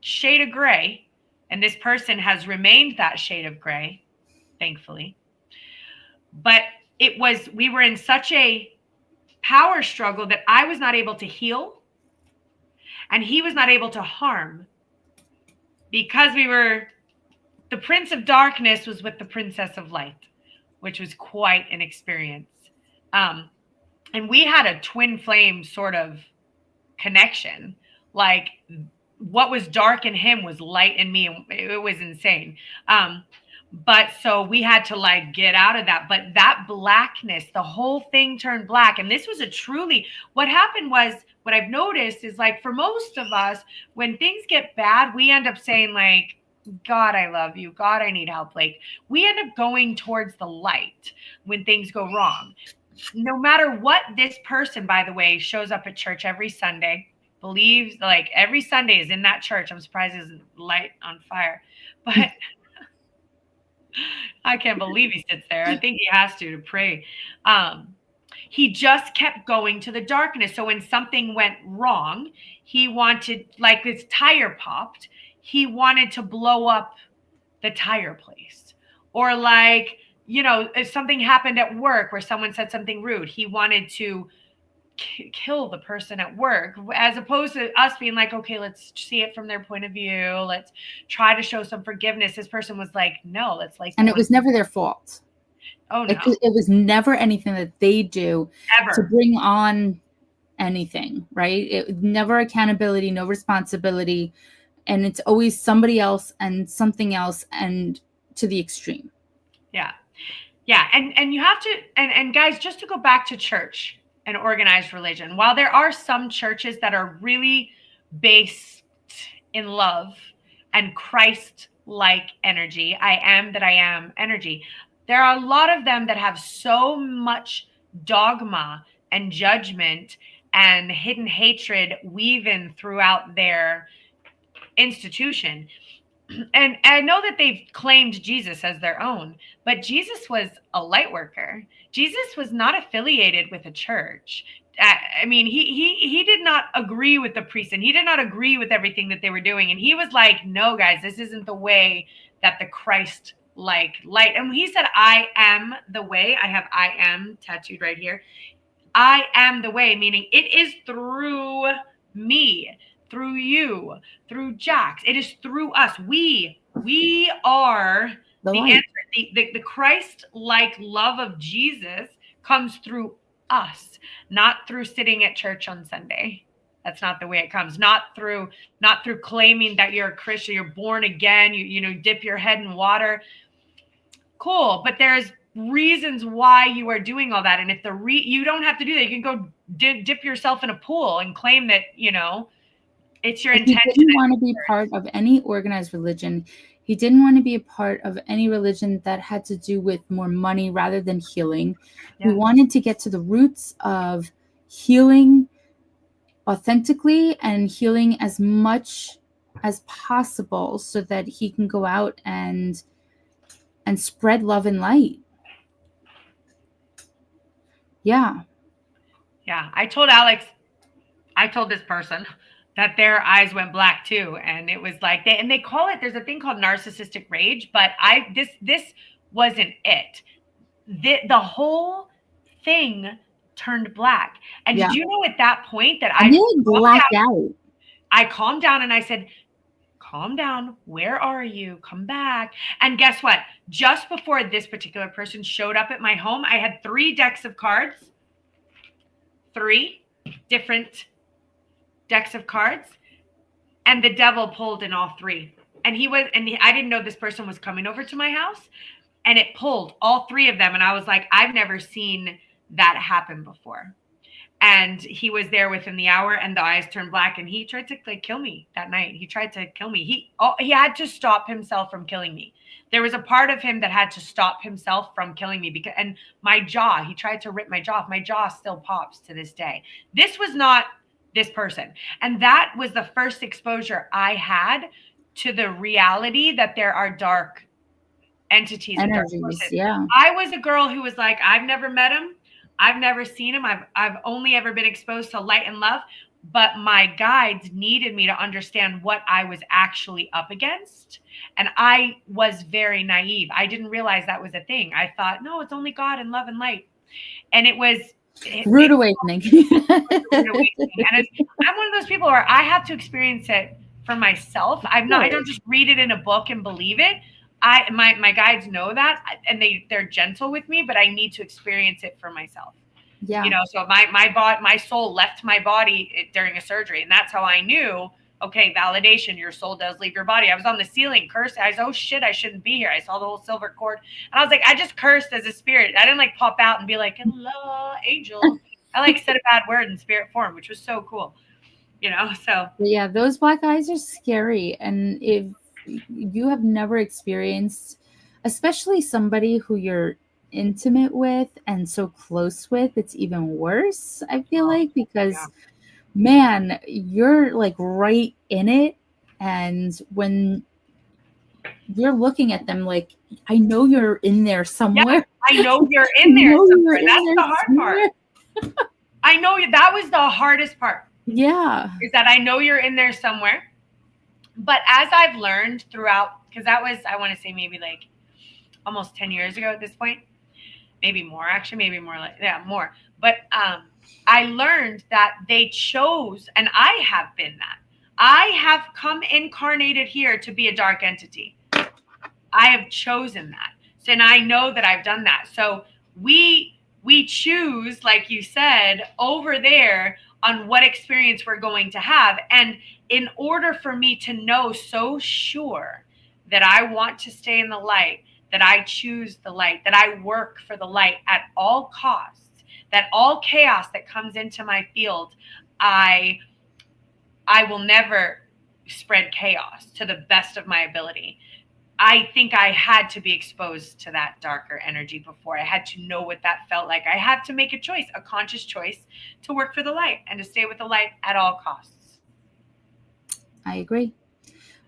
shade of gray, and this person has remained that shade of gray, thankfully. But we were in such a power struggle that I was not able to heal and he was not able to harm, because the Prince of Darkness was with the Princess of Light, which was quite an experience. And we had a twin flame sort of connection. Like, what was dark in him was light in me. It was insane. But so we had to like get out of that. But that blackness, the whole thing turned black. And this was what happened was, what I've noticed is, like, for most of us, when things get bad, we end up saying like, God, I love you. God, I need help. Like, we end up going towards the light when things go wrong. No matter what, this person, by the way, shows up at church every Sunday, believes, like, every Sunday is in that church. I'm surprised his light on fire, but I can't believe he sits there. I think he has to pray. He just kept going to the darkness. So when something went wrong, he wanted, like, his tire popped, he wanted to blow up the tire place. Or, like, you know, if something happened at work where someone said something rude, he wanted to kill the person at work, as opposed to us being like, okay, let's see it from their point of view. Let's try to show some forgiveness. This person was like, no, let's like, and it was never their fault. Oh no, it was never anything that they do ever to bring on anything, right? It never accountability, no responsibility, and it's always somebody else and something else, and to the extreme. Yeah, and you have to, and guys, just to go back to church and organized religion, while there are some churches that are really based in love and Christ-like energy, I am that I am energy, there are a lot of them that have so much dogma and judgment and hidden hatred weaving throughout their institution. And I know that they've claimed Jesus as their own, but Jesus was a light worker. Jesus was not affiliated with a church. I mean, he did not agree with the priests, and he did not agree with everything that they were doing. And he was like, no, guys, this isn't the way that the Christ-like light. And he said, I am the way. I have I am tattooed right here. I am the way, meaning it is through me, through you, through Jax. It is through us. We are the answer. The Christ-like love of Jesus comes through us, not through sitting at church on Sunday. That's not the way it comes. Not through claiming that you're a Christian, you're born again, you know, dip your head in water. Cool, but there's reasons why you are doing all that. And if you don't have to do that, you can go dip yourself in a pool and claim that, you know, it's your intention. He didn't want to be part of any organized religion. He didn't want to be a part of any religion that had to do with more money rather than healing. Yeah. He wanted to get to the roots of healing authentically and healing as much as possible so that he can go out and spread love and light. Yeah. I told this person that their eyes went black too. And it was like, they call it, there's a thing called narcissistic rage, but this wasn't it. The whole thing turned black. And did you know at that point that I blacked out? I calmed down and I said, calm down. Where are you? Come back. And guess what? Just before this particular person showed up at my home, I had 3 decks of cards, 3 different decks of cards, and the devil pulled in all 3. And I didn't know this person was coming over to my house, and it pulled all 3 of them. And I was like, I've never seen that happen before. And he was there within the hour, and the eyes turned black, and he tried to kill me that night. He tried to kill me. He had to stop himself from killing me. There was a part of him that had to stop himself from killing me and my jaw, he tried to rip my jaw off. My jaw still pops to this day. This was not this person. And that was the first exposure I had to the reality that there are dark entities. Energies, yeah. I was a girl who was like, I've never met him. I've never seen him. I've only ever been exposed to light and love. but my guides needed me to understand what I was actually up against. And I was very naive. I didn't realize that was a thing. I thought, no, it's only God and love and light. And Rude awakening. rude awakening. And I'm one of those people where I have to experience it for myself. I don't just read it in a book and believe it. My guides know that, and they're gentle with me, but I need to experience it for myself. Yeah. You know, so my soul left my body during a surgery, and that's how I knew, okay, validation, your soul does leave your body. I was on the ceiling cursing. I was, oh shit, I shouldn't be here. I saw the whole silver cord, and I was like, I just cursed as a spirit. I didn't like pop out and be like, hello, angel. I like said a bad word in spirit form, which was so cool. You know, so yeah, those black eyes are scary. And if you have never experienced, especially somebody who you're intimate with and so close with, it's even worse, I feel like, because man, you're like right in it. And when you're looking at them, like, I know you're in there somewhere. I know you're in there somewhere. That's the hard part. I know that was the hardest part. Yeah. Is that I know you're in there somewhere. But as I've learned throughout, because that was, I want to say maybe like almost 10 years ago at this point, maybe more, actually, maybe more like, yeah, more. But I learned that they chose, and I have been that. I have come incarnated here to be a dark entity. I have chosen that. So, and I know that I've done that. So we choose, like you said, over there on what experience we're going to have. And in order for me to know so sure that I want to stay in the light, that I choose the light, that I work for the light at all costs, that all chaos that comes into my field, I will never spread chaos to the best of my ability. I think I had to be exposed to that darker energy before. I had to know what that felt like. I had to make a choice, a conscious choice, to work for the light and to stay with the light at all costs. I agree.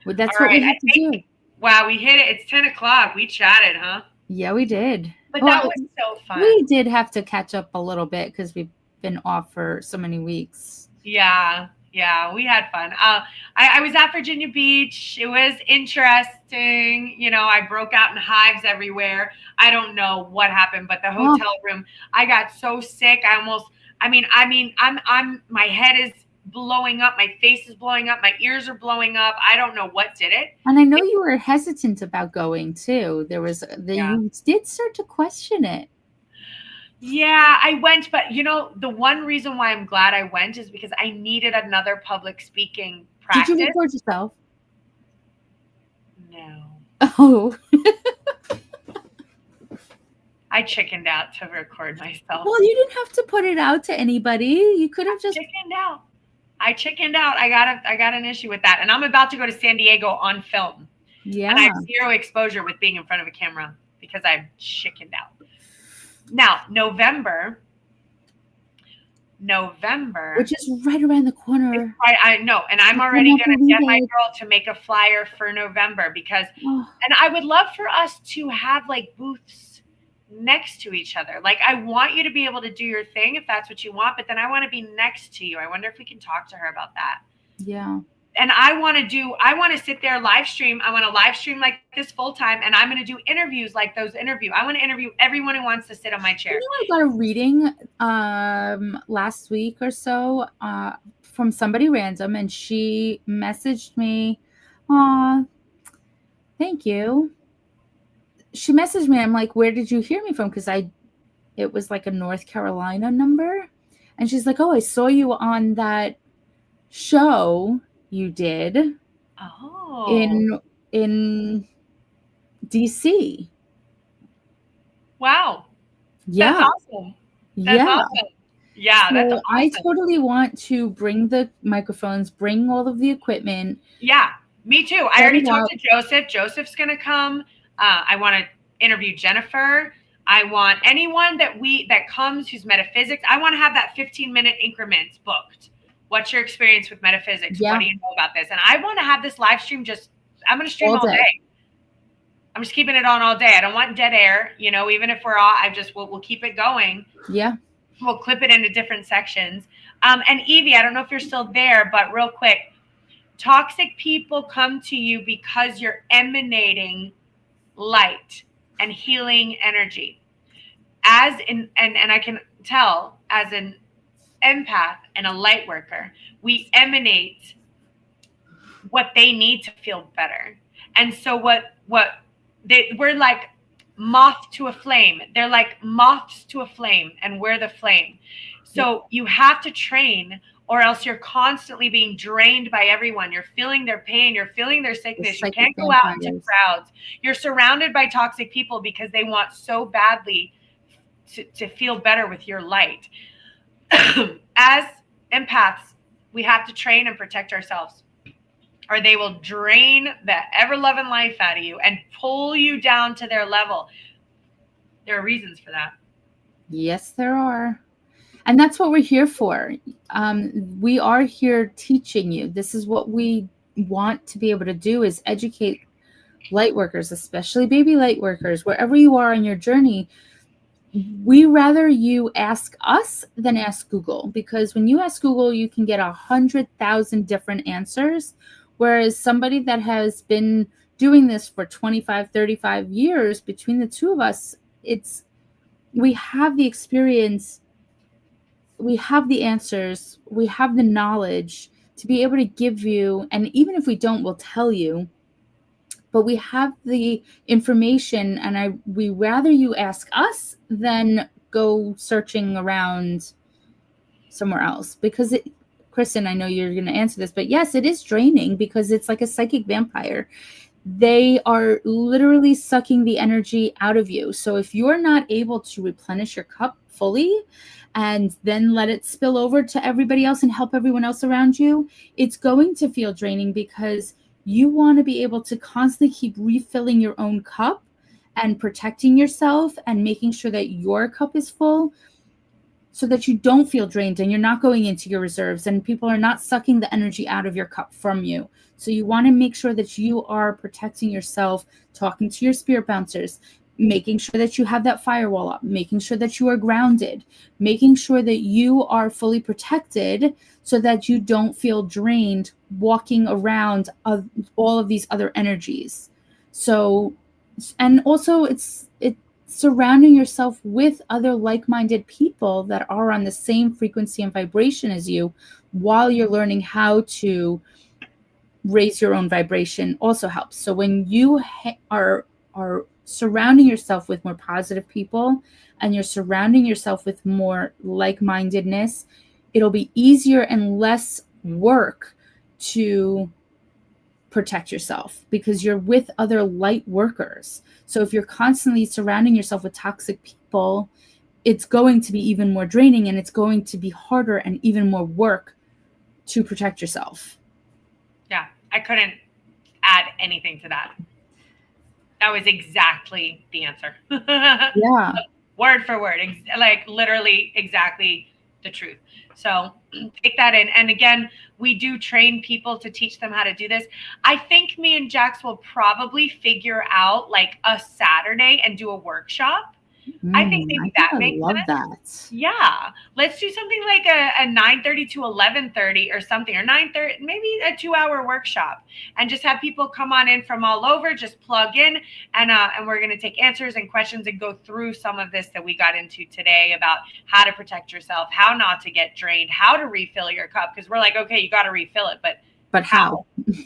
Well, that's all what right, we have to do. Wow, we hit it. It's 10 o'clock. We chatted, huh? Yeah, we did. But that was so fun. We did have to catch up a little bit because we've been off for so many weeks. Yeah, we had fun. I was at Virginia Beach. It was interesting. You know, I broke out in hives everywhere. I don't know what happened, but the hotel room, I got so sick. I'm my head is blowing up. My face is blowing up. My ears are blowing up. I don't know what did it. And I know you were hesitant about going too. You did start to question it. Yeah, I went, but you know, the one reason why I'm glad I went is because I needed another public speaking practice. Did you record yourself? No. Oh. I chickened out to record myself. Well, you didn't have to put it out to anybody. You could have just chickened out. I chickened out. I got an issue with that. And I'm about to go to San Diego on film. Yeah. And I have zero exposure with being in front of a camera because I've chickened out. Now, November, which is right around the corner. I know, and I'm already going to get my girl to make a flyer for November because, and I would love for us to have like booths next to each other. Like, I want you to be able to do your thing if that's what you want, but then I want to be next to you. I wonder if we can talk to her about that. Yeah. And I want to sit there live stream. I want to live stream like this full time. And I'm going to do interviews like those interviews. I want to interview everyone who wants to sit on my chair. You know, I got a reading last week or so from somebody random, and she messaged me, "Aw, thank you." She messaged me. I'm like, "Where did you hear me from?" Because it was like a North Carolina number. And she's like, "Oh, I saw you on that show you did in DC." Wow. Yeah. That's awesome. That's awesome. Yeah, so that's awesome. I totally want to bring the microphones, bring all of the equipment. Yeah, me too. I already talked to Joseph. Joseph's going to come. I want to interview Jennifer. I want anyone that comes who's metaphysics. I want to have that 15-minute increments booked. What's your experience with metaphysics? Yeah. What do you know about this? And I want to have this live stream I'm going to stream all day. I'm just keeping it on all day. I don't want dead air, you know, even if we're all, we'll keep it going. Yeah. We'll clip it into different sections. And Evie, I don't know if you're still there, but real quick, toxic people come to you because you're emanating light and healing energy. As in, and I can tell as an empath and a light worker, we emanate what they need to feel better. And so we're like moth to a flame. They're like moths to a flame, and we're the flame. So you have to train, or else you're constantly being drained by everyone. You're feeling their pain. You're feeling their sickness. You can't go out into crowds. You're surrounded by toxic people because they want so badly to feel better with your light. As empaths, we have to train and protect ourselves, or they will drain the ever-loving life out of you and pull you down to their level. There are reasons for that. Yes, there are. And that's what we're here for. We are here teaching you. This is what we want to be able to do, is educate light workers, especially baby light workers, wherever you are on your journey. We rather you ask us than ask Google, because when you ask Google, you can get 100,000 different answers. Whereas somebody that has been doing this for 25, 35 years, between the two of us, we have the experience, we have the answers, we have the knowledge to be able to give you, and even if we don't, we'll tell you, but we have the information, and we rather you ask us than go searching around somewhere else. Because Kristen, I know you're going to answer this, but yes, it is draining, because it's like a psychic vampire. They are literally sucking the energy out of you. So if you're not able to replenish your cup fully and then let it spill over to everybody else and help everyone else around you, it's going to feel draining, because you want to be able to constantly keep refilling your own cup and protecting yourself and making sure that your cup is full, so that you don't feel drained and you're not going into your reserves and people are not sucking the energy out of your cup from you. So you want to make sure that you are protecting yourself, talking to your spirit bouncers, making sure that you have that firewall up, making sure that you are grounded, making sure that you are fully protected so that you don't feel drained walking around all of these other energies. So, and also it's surrounding yourself with other like-minded people that are on the same frequency and vibration as you, while you're learning how to raise your own vibration, also helps. So when you are surrounding yourself with more positive people and you're surrounding yourself with more like-mindedness, it'll be easier and less work to protect yourself, because you're with other light workers. So if you're constantly surrounding yourself with toxic people, it's going to be even more draining, and it's going to be harder and even more work to protect yourself. Yeah, I couldn't add anything to that. That was exactly the answer. Yeah. Word for word, like literally exactly the truth. So take that in. And again, we do train people to teach them how to do this. I think me and Jax will probably figure out like a Saturday and do a workshop. I think maybe that makes sense. I love that. Yeah. Let's do something like a 9:30 to 11:30 or something, or 9:30, maybe a 2-hour workshop, and just have people come on in from all over, just plug in, and we're going to take answers and questions and go through some of this that we got into today about how to protect yourself, how not to get drained, how to refill your cup. Because we're like, okay, you got to refill it, but how?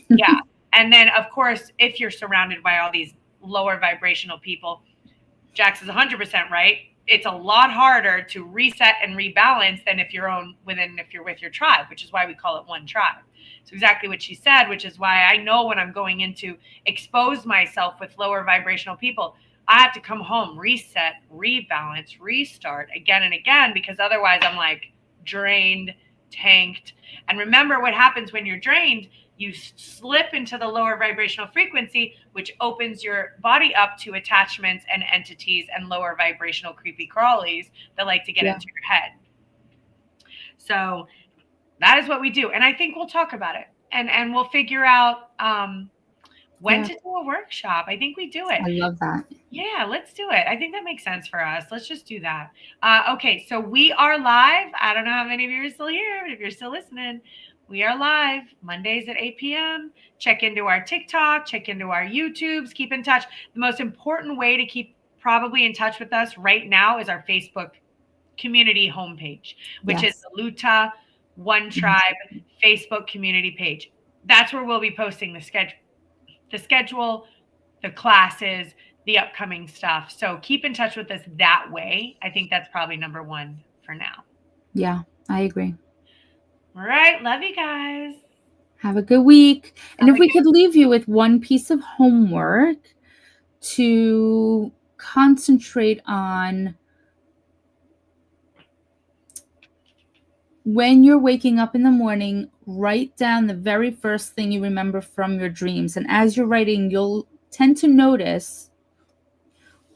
Yeah. And then, of course, if you're surrounded by all these lower vibrational people, Jax is 100% right. It's a lot harder to reset and rebalance than if you're with your tribe, which is why we call it one tribe. So exactly what she said, which is why I know when I'm going in to expose myself with lower vibrational people, I have to come home, reset, rebalance, restart again and again, because otherwise I'm like drained, tanked. And remember what happens when you're drained. You slip into the lower vibrational frequency, which opens your body up to attachments and entities and lower vibrational creepy crawlies that like to get into your head. So that is what we do. And I think we'll talk about it, and we'll figure out when to do a workshop. I think we do it. I love that. Yeah, let's do it. I think that makes sense for us. Let's just do that. Okay, so we are live. I don't know how many of you are still here, but if you're still listening, we are live Mondays at 8 p.m. Check into our TikTok, check into our YouTubes, keep in touch. The most important way to keep probably in touch with us right now is our Facebook community homepage, which is the Luta One Tribe Facebook community page. That's where we'll be posting the schedule, the classes, the upcoming stuff. So keep in touch with us that way. I think that's probably number one for now. Yeah, I agree. All right. Love you guys. Have a good week. And if we could leave you with one piece of homework to concentrate on when you're waking up in the morning, write down the very first thing you remember from your dreams. And as you're writing, you'll tend to notice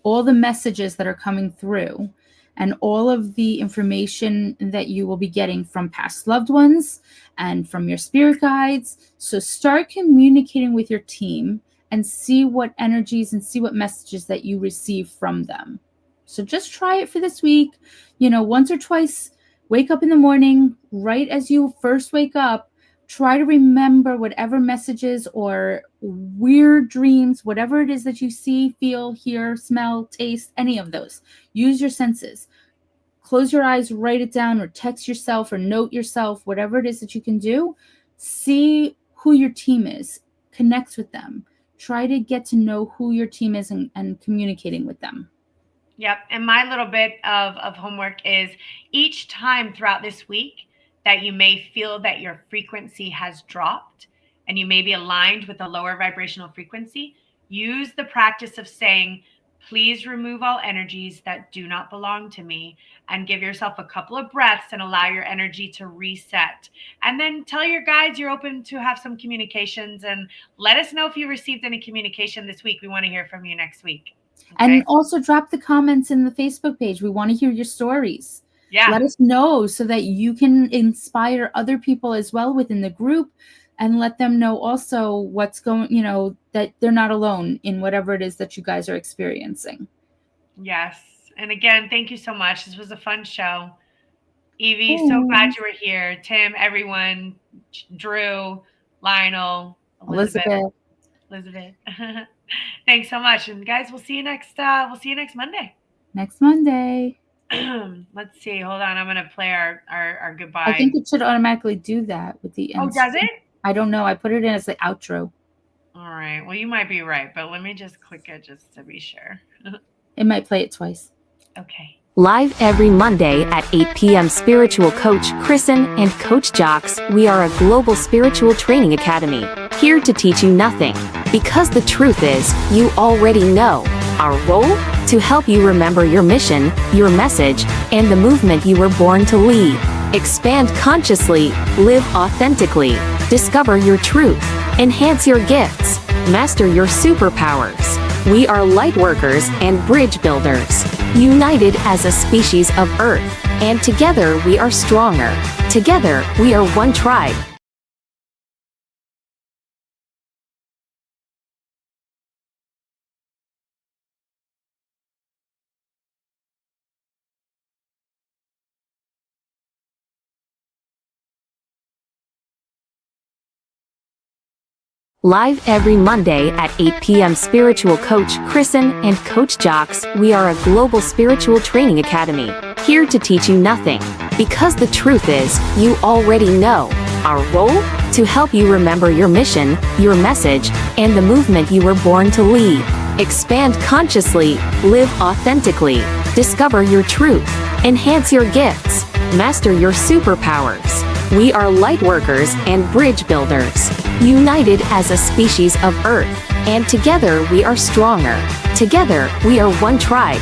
all the messages that are coming through and all of the information that you will be getting from past loved ones and from your spirit guides. So start communicating with your team and see what energies and see what messages that you receive from them. So just try it for this week, once or twice. Wake up in the morning, right as you first wake up, try to remember whatever messages or weird dreams, whatever it is that you see, feel, hear, smell, taste, any of those. Use your senses. Close your eyes, write it down, or text yourself or note yourself, whatever it is that you can do. See who your team is. Connect with them. Try to get to know who your team is and communicating with them. Yep. And my little bit of homework is each time throughout this week that you may feel that your frequency has dropped and you may be aligned with a lower vibrational frequency, use the practice of saying, please remove all energies that do not belong to me, and give yourself a couple of breaths and allow your energy to reset. And then tell your guides you're open to have some communications, and let us know if you received any communication this week. We want to hear from you next week. Okay? And also drop the comments in the Facebook page. We want to hear your stories. Yeah. Let us know so that you can inspire other people as well within the group, and let them know also what's going, that they're not alone in whatever it is that you guys are experiencing. Yes. And again, thank you so much. This was a fun show. Evie, so glad you were here. Tim, everyone, Drew, Lionel, Elizabeth. Thanks so much. And guys, we'll see you next Monday. Next Monday. Let's see. Hold on. I'm gonna play our goodbye. I think it should automatically do that with the end. Oh, does it? I don't know. I put it in as the outro. All right. Well, you might be right, but let me just click it just to be sure. It might play it twice. Okay. Live every Monday at 8 p.m. Spiritual Coach Kristen and Coach Jocks. We are a global spiritual training academy, here to teach you nothing. Because the truth is, you already know. Our role? To help you remember your mission, your message, and the movement you were born to lead. Expand consciously, live authentically, discover your truth, enhance your gifts, master your superpowers. We are light workers and bridge builders, united as a species of Earth, and together we are stronger. Together, we are one tribe. Live every Monday at 8 p.m. Spiritual Coach Kristen and Coach Jocks. We are a global spiritual training academy, here to teach you nothing. Because the truth is, you already know. Our role? To help you remember your mission, your message, and the movement you were born to lead. Expand consciously, live authentically, discover your truth, enhance your gifts, master your superpowers. We are light workers and bridge builders, united as a species of Earth, and together we are stronger. Together, we are one tribe.